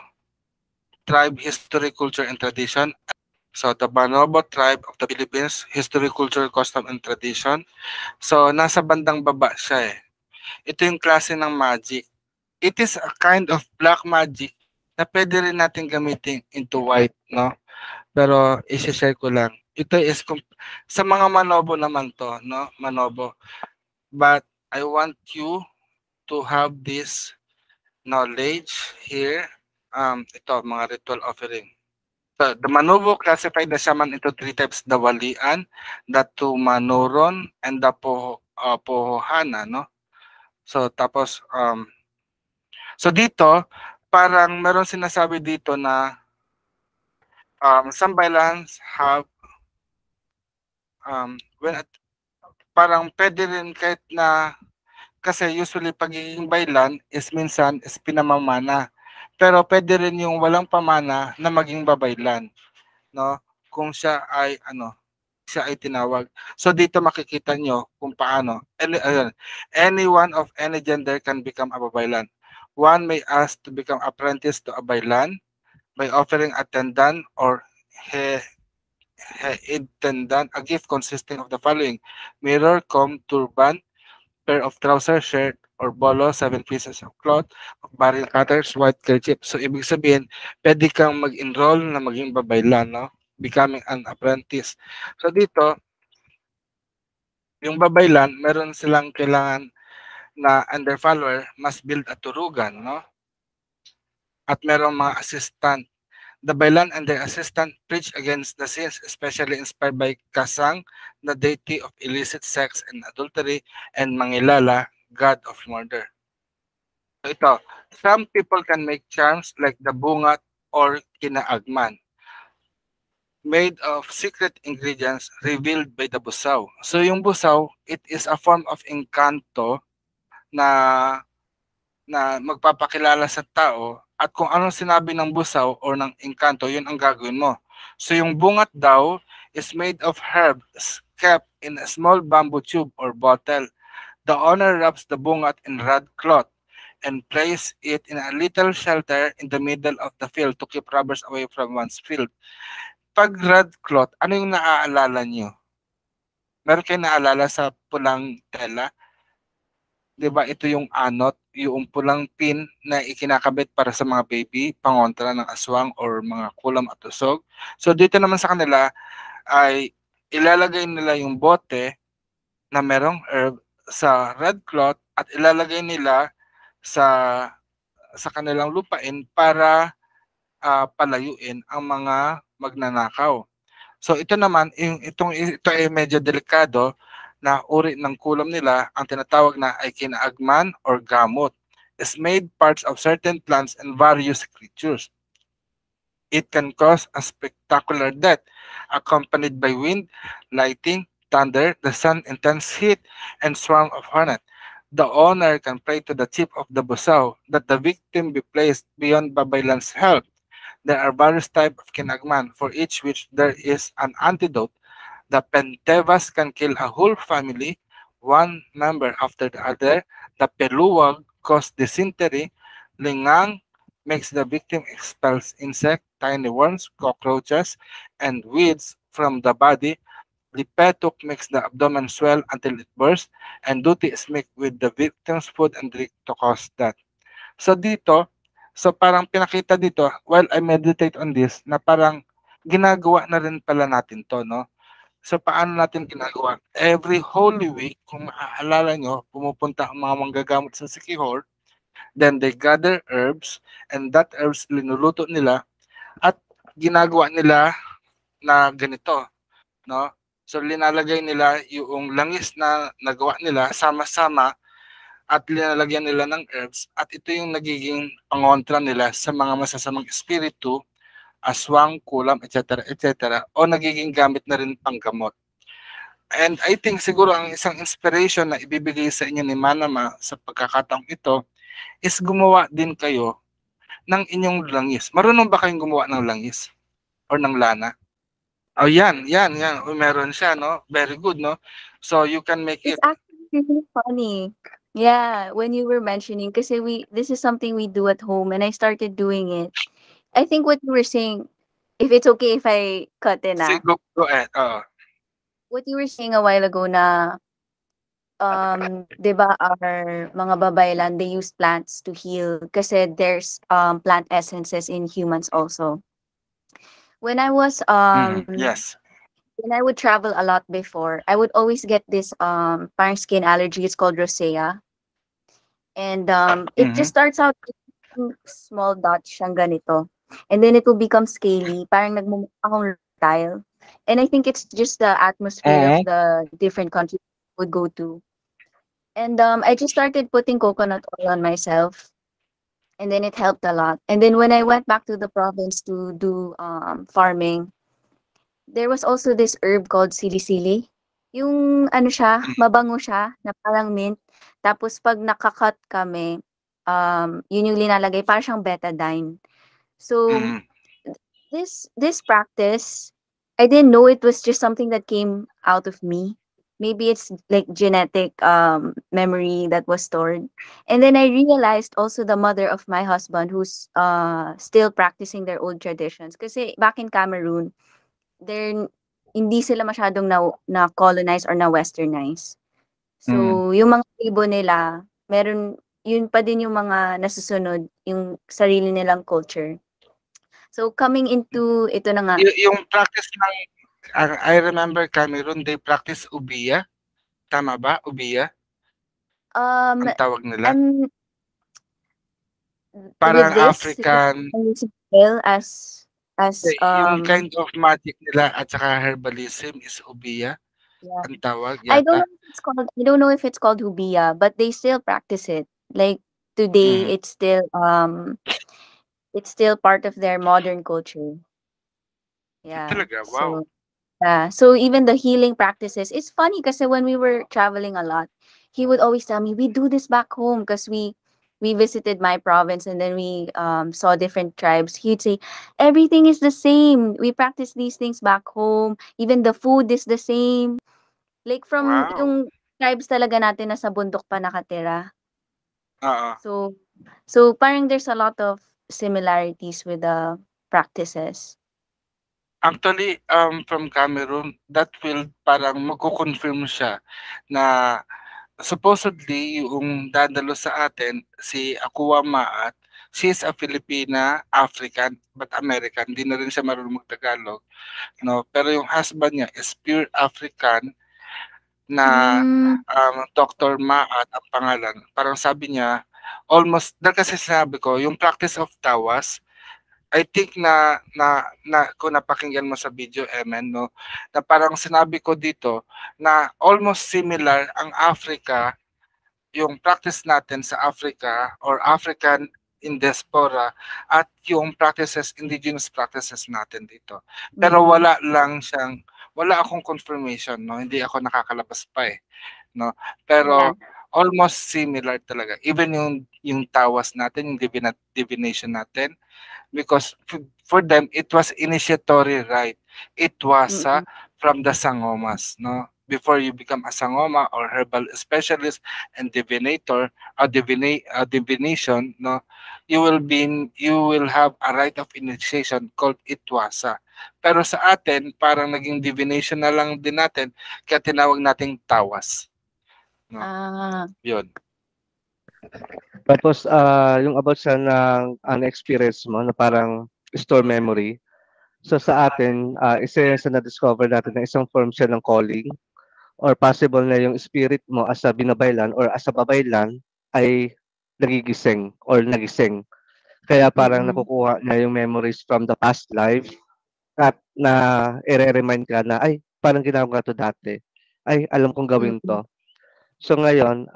Tribe History, Culture, and Tradition. So, the Manobo Tribe of the Philippines, History, Culture, Custom, and Tradition. So, nasa bandang baba siya eh. Ito yung klase ng magic. It is a kind of black magic na pwede rin natin gamitin into white, no? Pero, isi-share ko lang. Ito is, sa mga manobo naman to, no? Manobo. But, I want you to have this knowledge here. Ito, mga ritual offering. So, the Manobo classified the shaman into three types: the Walian, the Tumanoron, and the Pohohana, no? So, tapos, so dito, parang meron sinasabi dito na some bailans have, parang pwede rin kahit na, kasi usually pagiging bailan is minsan is pinamamana. Pero pwede rin yung walang pamana na maging babaylan, no? Kung siya ay tinawag. So dito makikita nyo kung paano. Anyone of any gender can become a babaylan. One may ask to become apprentice to a baylan by offering a tendan or tendan, a gift consisting of the following: mirror, comb, turban, pair of trousers, shirt, or bolo, 7 pieces of cloth, barrel cutters, white kerchief. So, ibig sabihin, pwede kang mag-enroll na maging babaylan, no? Becoming an apprentice. So, dito, yung babaylan, meron silang kailangan na under follower must build a turugan, no? At merong mga assistant. The baylan and their assistant preach against the sins, especially inspired by Kasang, the deity of illicit sex and adultery, and Mangilala, god of murder. So ito, some people can make charms like the bungat or kinaagman, made of secret ingredients revealed by the busaw. So yung busaw, it is a form of encanto na magpapakilala sa tao, at kung anong sinabi ng busaw or ng engkanto, yun ang gagawin mo. So yung bungat daw is made of herbs kept in a small bamboo tube or bottle. The owner wraps the bungat in red cloth and place it in a little shelter in the middle of the field to keep robbers away from one's field. Pag red cloth, ano yung naaalala nyo? Meron kayo naalala sa pulang tela? 'Di ba ito yung anot, yung pulang pin na ikinakabit para sa mga baby, pangontra ng aswang or mga kulam at usog. So dito naman sa kanila ay ilalagay nila yung bote na merong herb sa red cloth at ilalagay nila sa kanilang lupain para palayuin ang mga magnanakaw. So ito naman, ito ay medyo delikado na uri ng kulam nila, ang tinatawag na ay kinaagman or gamot, is made parts of certain plants and various creatures. It can cause a spectacular death, accompanied by wind, lightning, thunder, the sun, intense heat, and swarm of hornet. The owner can pray to the chief of the busaw that the victim be placed beyond babaylan's help. There are various types of kinagman, for each which there is an antidote. The Pentevas can kill a whole family, one member after the other. The Peluwag cause dysentery. Lingang makes the victim expels insect, tiny worms, cockroaches, and weeds from the body. Lipetuk makes the abdomen swell until it bursts, and duty is mixed with the victim's food and drink to cause that. So dito, so parang pinakita dito, while I meditate on this, na parang ginagawa na rin pala natin to, no? So paano natin ginagawa? Every Holy Week, kung maaalala nyo, pumupunta ang mga manggagamot sa Sikihor, then they gather herbs, and that herbs linuluto nila, at ginagawa nila na ganito, no? So linalagay nila yung langis na nagawa nila sama-sama at linalagyan nila ng herbs, at ito yung nagiging pangontra nila sa mga masasamang espiritu, aswang, kulam, etc. etc. o nagiging gamit na rin panggamot. And I think siguro ang isang inspiration na ibibigay sa inyo ni Manama sa pagkakataong ito is gumawa din kayo ng inyong langis. Marunong ba kayong gumawa ng langis or ng lana? Oh, yan. Oh, meron siya, no? Very good, no? So you can make it. It's actually really funny. Yeah, when you were mentioning, kasi this is something we do at home, and I started doing it. I think what you were saying, if it's okay if I cut in, Say, go ahead. what you were saying a while ago na, 'di ba our mga babaylan, they use plants to heal kasi there's plant essences in humans also. When I was Yes. when I would travel a lot before, I would always get this parang skin allergy. It's called rosacea. And it just starts out in small dots siyang ganito. And then it will become scaly, parang nagmumukha akong tile. And I think it's just the atmosphere of the different countries I would go to. And I just started putting coconut oil on myself. And then it helped a lot. And then when I went back to the province to do farming, there was also this herb called sili-sili. Yung ano siya, mabango siya, na parang mint. Tapos pag nakakat kami, yun yung linalagay, parang siyang betadine. So, this practice, I didn't know it was just something that came out of me. Maybe it's like genetic memory that was stored. And then I realized also the mother of my husband who's still practicing their old traditions. Kasi back in Cameroon, hindi sila masyadong na colonize or na westernize. So, yung mga tribo nila, yun pa din yung mga nasusunod, yung sarili nilang culture. So, coming into, ito na nga. Yung practice ng, I remember Cameroon, they practice ubiya. Tama ba? Ubiya? Ang tawag nila? Parang African. Yung kind of magic nila at saka herbalism is ubiya. Yeah. Ang tawag yata. I don't know if it's called hubiya, but they still practice it. Like today, it's still part of their modern culture. Yeah. Talaga, wow. So even the healing practices, it's funny kasi when we were traveling a lot, he would always tell me, we do this back home because we visited my province and then we saw different tribes. He'd say, everything is the same. We practice these things back home. Even the food is the same. Like from yung tribes talaga natin na sa bundok pa nakatira. So parang there's a lot of similarities with the practices. Actually, from Cameroon, that will parang magko-confirm siya na supposedly yung dadalo sa atin, si Akua Maat, she is a Filipina, African, but American. Hindi na rin siya marunong mag-Tagalog. No? Pero yung husband niya is pure African na Dr. Maat ang pangalan. Parang sabi niya, almost, dahil kasi sabi ko, yung practice of tawas, I think na kung napakinggan mo sa video, Emen, no, na parang sinabi ko dito na almost similar ang Africa, yung practice natin sa Africa or African in diaspora at yung practices, indigenous practices natin dito. Pero wala akong confirmation, no, hindi ako nakakalabas pa no. Pero almost similar talaga. Even yung tawas natin, yung divination natin, because for them it was initiatory rite. It was from the Sangomas, no, before you become a sangoma or herbal specialist and divinator, divination, no, you will have a rite of initiation called itwasa. Pero sa atin, parang naging divination na lang din natin, kaya tinawag nating tawas. No? Ah, Yun. Tapos, yung about sa experience mo na parang store memory. So sa atin, isa yan sa na-discover natin na isang form siya ng calling or possible na yung spirit mo as a binabaylan or as a babaylan ay nagigising or nagising. Kaya parang mm-mm. nakukuha niya yung memories from the past life at na i-remind ka na, ay, parang ginagawa to dati. Ay, alam kong gawin Mm. to. So ngayon,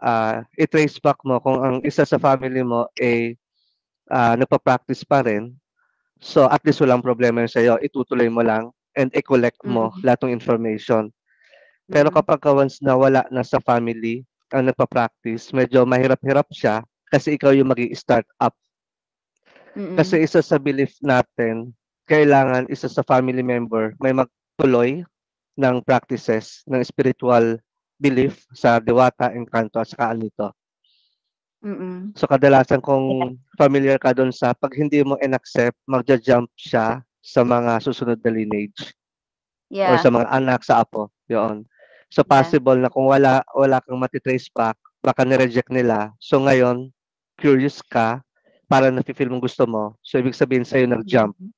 i-trace back mo kung ang isa sa family mo ay nagpa-practice pa rin. So at least walang problema yun sa'yo. Itutuloy mo lang and i-collect mo Mm. lahat ng information. Pero Mm. kapag once na wala na sa family ang nagpa-practice, medyo mahirap-hirap siya kasi ikaw yung magi-start up. Mm. Kasi isa sa belief natin, kailangan isa sa family member may magtuloy ng practices ng spiritual belief sa diwata, engkanto at saka anito. Mm. So kadalasan kung familiar ka doon sa pag hindi mo in-accept, magja-jump siya sa mga susunod na lineage or Yeah. sa mga anak sa apo, yun. So Yeah. possible na kung wala kang matitrace back, baka ni-reject nila. So ngayon, curious ka, para nafe-feel mong gusto mo. So ibig sabihin sa'yo nag-jump, Mhm.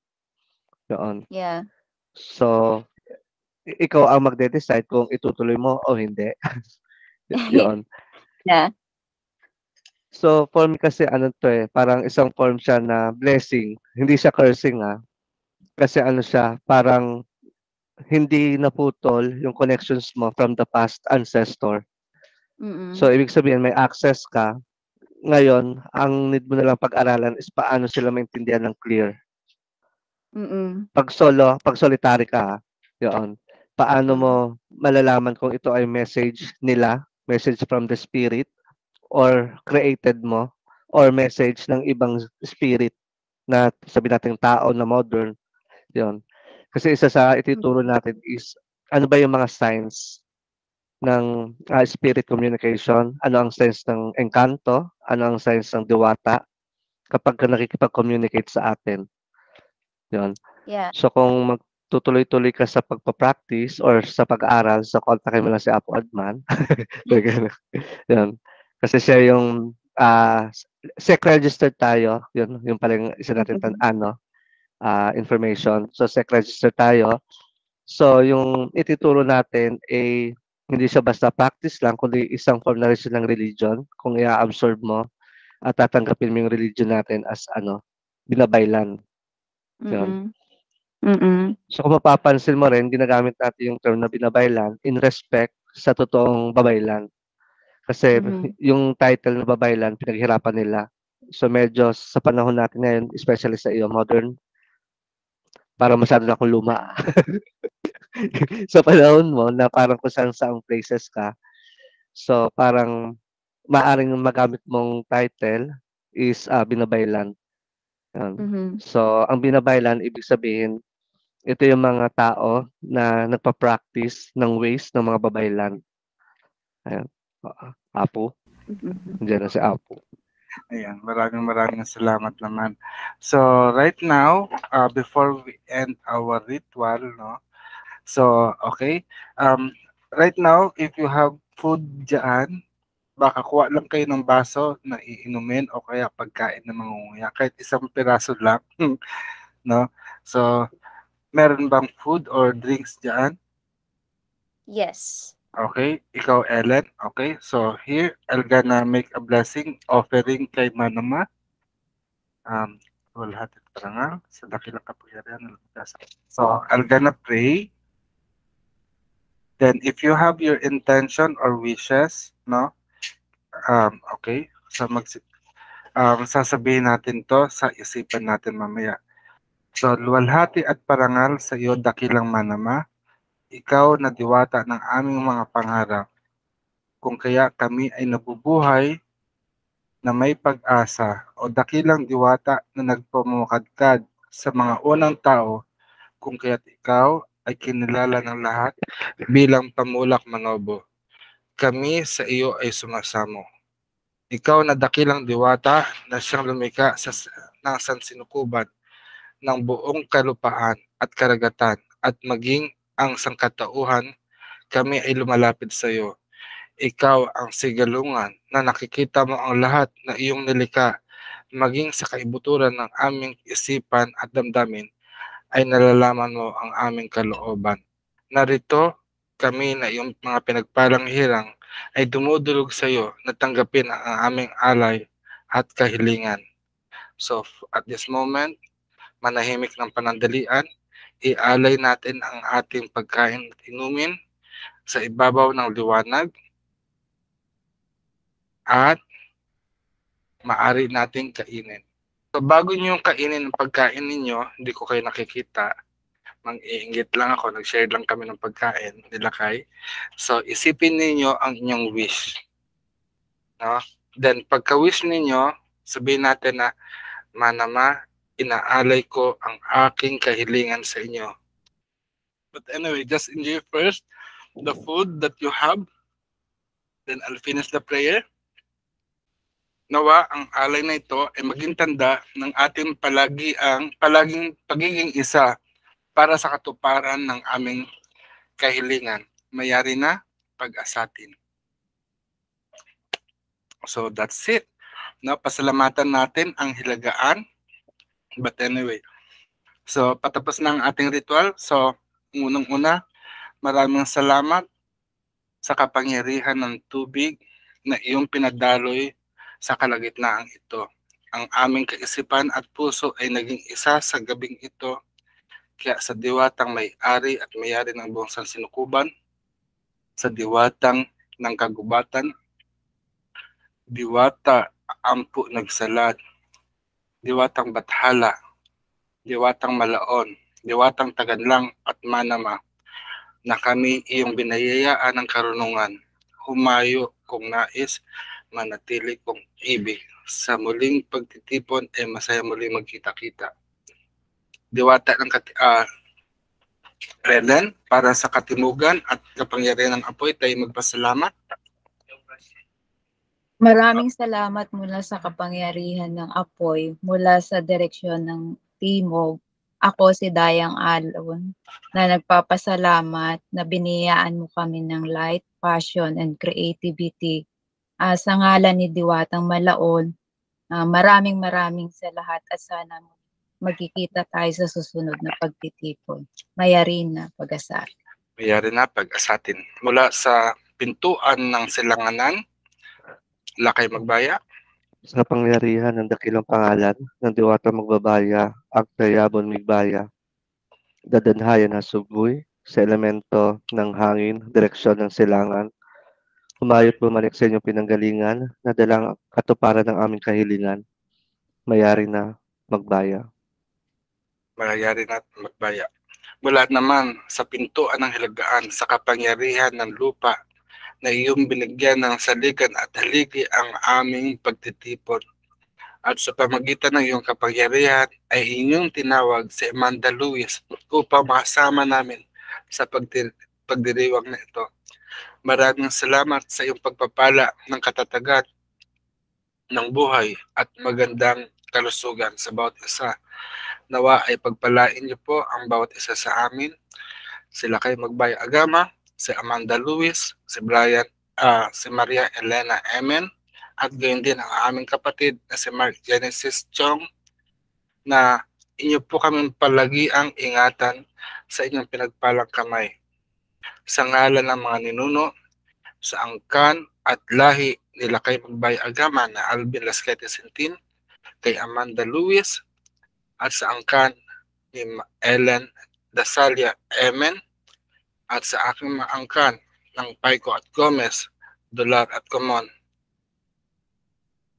yun. Yeah. So ikaw ang magde-decide kung itutuloy mo o hindi. Yun. Yeah. So for me kasi ano 'to, parang isang form siya na blessing, hindi siya cursing, Kasi ano siya, parang hindi naputol yung connections mo from the past ancestor. Mm. So ibig sabihin may access ka, ngayon ang need mo na lang pag-aralan is paano sila maintindihan ng clear. Mm. 'Pag solitary ka, yoon. Paano mo malalaman kung ito ay message nila, message from the spirit or created mo or message ng ibang spirit na sabihin nating tao na modern, 'yon. Kasi isa sa ituturo natin is ano ba yung mga signs ng, spirit communication, ano ang signs ng engkanto, ano ang signs ng diwata kapagka nakikipag-communicate sa atin, 'yon. Yeah. So kung magtutuloy-tuloy ka sa pagpa-practice or sa pag-aaral, so kontakin mo lang si Apo Adman. Gano'n, 'yun. Kasi siya yung, SEC registered tayo, 'yun, yung pala yung isa nating Mm. information. So SEC registered tayo. So yung ituturo natin, hindi siya basta practice lang kundi isang form na rin siya ng religion kung i-a-absorb mo at tatanggapin mo yung religion natin as binabaylan, 'yun. Mm. Mm. So kung mapapansin mo rin ginagamit natin yung term na binabaylan in respect sa totoong babaylan. Kasi Mhm. yung title na babaylan pinaghirapan nila. So medyo sa panahon natin ngayon, especially sa iyo modern, parang masyado na akong luma. Sa panahon mo na parang kung saan-saang places ka, so parang maaaring magamit mong title is, binabaylan, yun. Mhm. So ang binabaylan ibig sabihin ito yung mga tao na nagpa-practice ng ways ng mga babaylan. Ayan, oo. Apo, Mm. nandiyan na si Apo. Ayan, maraming salamat naman. So, right now, before we end our ritual, no? So, okay. Right now, if you have food dyan, baka kuha lang kayo ng baso na iinumin o kaya pagkain na mangunguya. Kahit isang piraso lang, no? So, meron bang food or drinks dyan? Yes. Okay, ikaw Ellen. Okay, so here, I'm gonna make a blessing offering kay Manama. Walhatit parangal sa dakilang kapangyarihan ng lutas. So, I'm gonna pray. Then, if you have your intention or wishes, no? Okay, so sasabihin natin to sa isipan natin mamaya. So, luwalhati at parangal sa iyo, dakilang Manama. Ikaw na diwata ng aming mga pangarap. Kung kaya kami ay nabubuhay na may pag-asa o dakilang diwata na nagpamukadkad sa mga unang tao, kung kaya't ikaw ay kinilala ng lahat bilang Pamulak Manobo. Kami sa iyo ay sumasamo. Ikaw na dakilang diwata na siyang lumikha ng sansinukuban ng buong kalupaan at karagatan at maging ang sangkatauhan, kami ay lumalapit sa iyo. Ikaw ang sigalungan na nakikita mo ang lahat na iyong nilikha, maging sa kaibuturan ng aming isipan at damdamin ay nalalaman mo ang aming kalooban. Narito kami na iyong mga pinagpalang hirang ay dumudulog sa iyo na tanggapin ang aming alay at kahilingan. So at this moment, manahimik ng panandalian, ialay natin ang ating pagkain at inumin sa ibabaw ng liwanag at maaari nating kainin. So bago niyo kainin ang pagkain ninyo, hindi ko kayo nakikita, mang-iinggit lang ako, nag-share lang kami ng pagkain nila Kay. So isipin ninyo ang inyong wish. No? Then pagka-wish ninyo, sabihin natin na, Manama, inaalay ko ang aking kahilingan sa inyo. But anyway, just enjoy first the food that you have. Then I'll finish the prayer. Nawa ang alay na ito ay maging tanda ng ating palaging pagiging isa para sa katuparan ng aming kahilingan. Mayari na pag-asatin. So that's it. No, pasalamatan natin ang hilagaan. But anyway, so patapos na ang ating ritual. So unang-una, maraming salamat sa kapangyarihan ng tubig na iyong pinadaloy sa kalagitnaan ito. Ang aming kaisipan at puso ay naging isa sa gabing ito, kaya sa diwatang may-ari at may-ari ng buong sansinukuban, sa diwatang ng kagubatan, diwata ampu nagsalad, diwatang bathala, diwatang malaon, diwatang taganlang at manama, na kami iyong binayayaan ng karunungan, humayo kung nais, manatili kong ibig. Sa muling pagtitipon ay masaya muling magkita-kita. Diwata ng Reden, para sa katimugan at kapangyarihan ng apoy, tayo magpasalamat. Maraming salamat mula sa kapangyarihan ng apoy, mula sa direksyon ng timog. Ako si Dayang Alon, na nagpapasalamat na biniyaan mo kami ng light, passion, and creativity. Sa ngalan ni Diwatang Malaon, maraming sa lahat at sana magkikita tayo sa susunod na pagtitipon. Mayarin na pag-asatin. Mayari na pag-asatin. Mula sa pintuan ng silanganan, Lakay Magbaya, Sa kapangyarihan ng dakilang pangalan ng Diwata Magbabaya, Agtayabon Migbaya, dadanhayan na suboy sa elemento ng hangin, direksyon ng silangan, humayot bumalik sa inyong pinanggalingan na dalang katuparan ng aming kahilingan, mayari na magbaya. Mayari na Magbaya. Mula naman sa pintuan ng hilagaan, sa kapangyarihan ng lupa, na iyong binigyan ng saligan at haligi ang aming pagtitipon. At sa pamagitan ng iyong kapangyarihan ay inyong tinawag si Amanda Lewis upang makasama namin sa pagdiriwang na ito. Maraming salamat sa iyong pagpapala ng katatagan ng buhay at magandang kalusugan sa bawat isa. Nawa ay pagpalain niyo po ang bawat isa sa amin. Sila kay Magbaya Agama, si Amanda Lewis, si si Maria Elena Emen, at gayon din ang aming kapatid na si Mark Genesis Chong, na inyo po kami palagi ang ingatan sa inyong pinagpalang kamay. Sa ngalan ng mga ninuno, sa angkan at lahi nila kay Magbaya Agama na Alvin Lasquete Sintin, kay Amanda Lewis, at sa angkan ni Ellen Dasalia Emen, at sa aking mga angkan ng Paiko at Gomez, Dolar at Comon.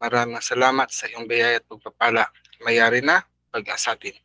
Maraming salamat sa iyong biyaya at pagpapala. Mayari na pag-asatin.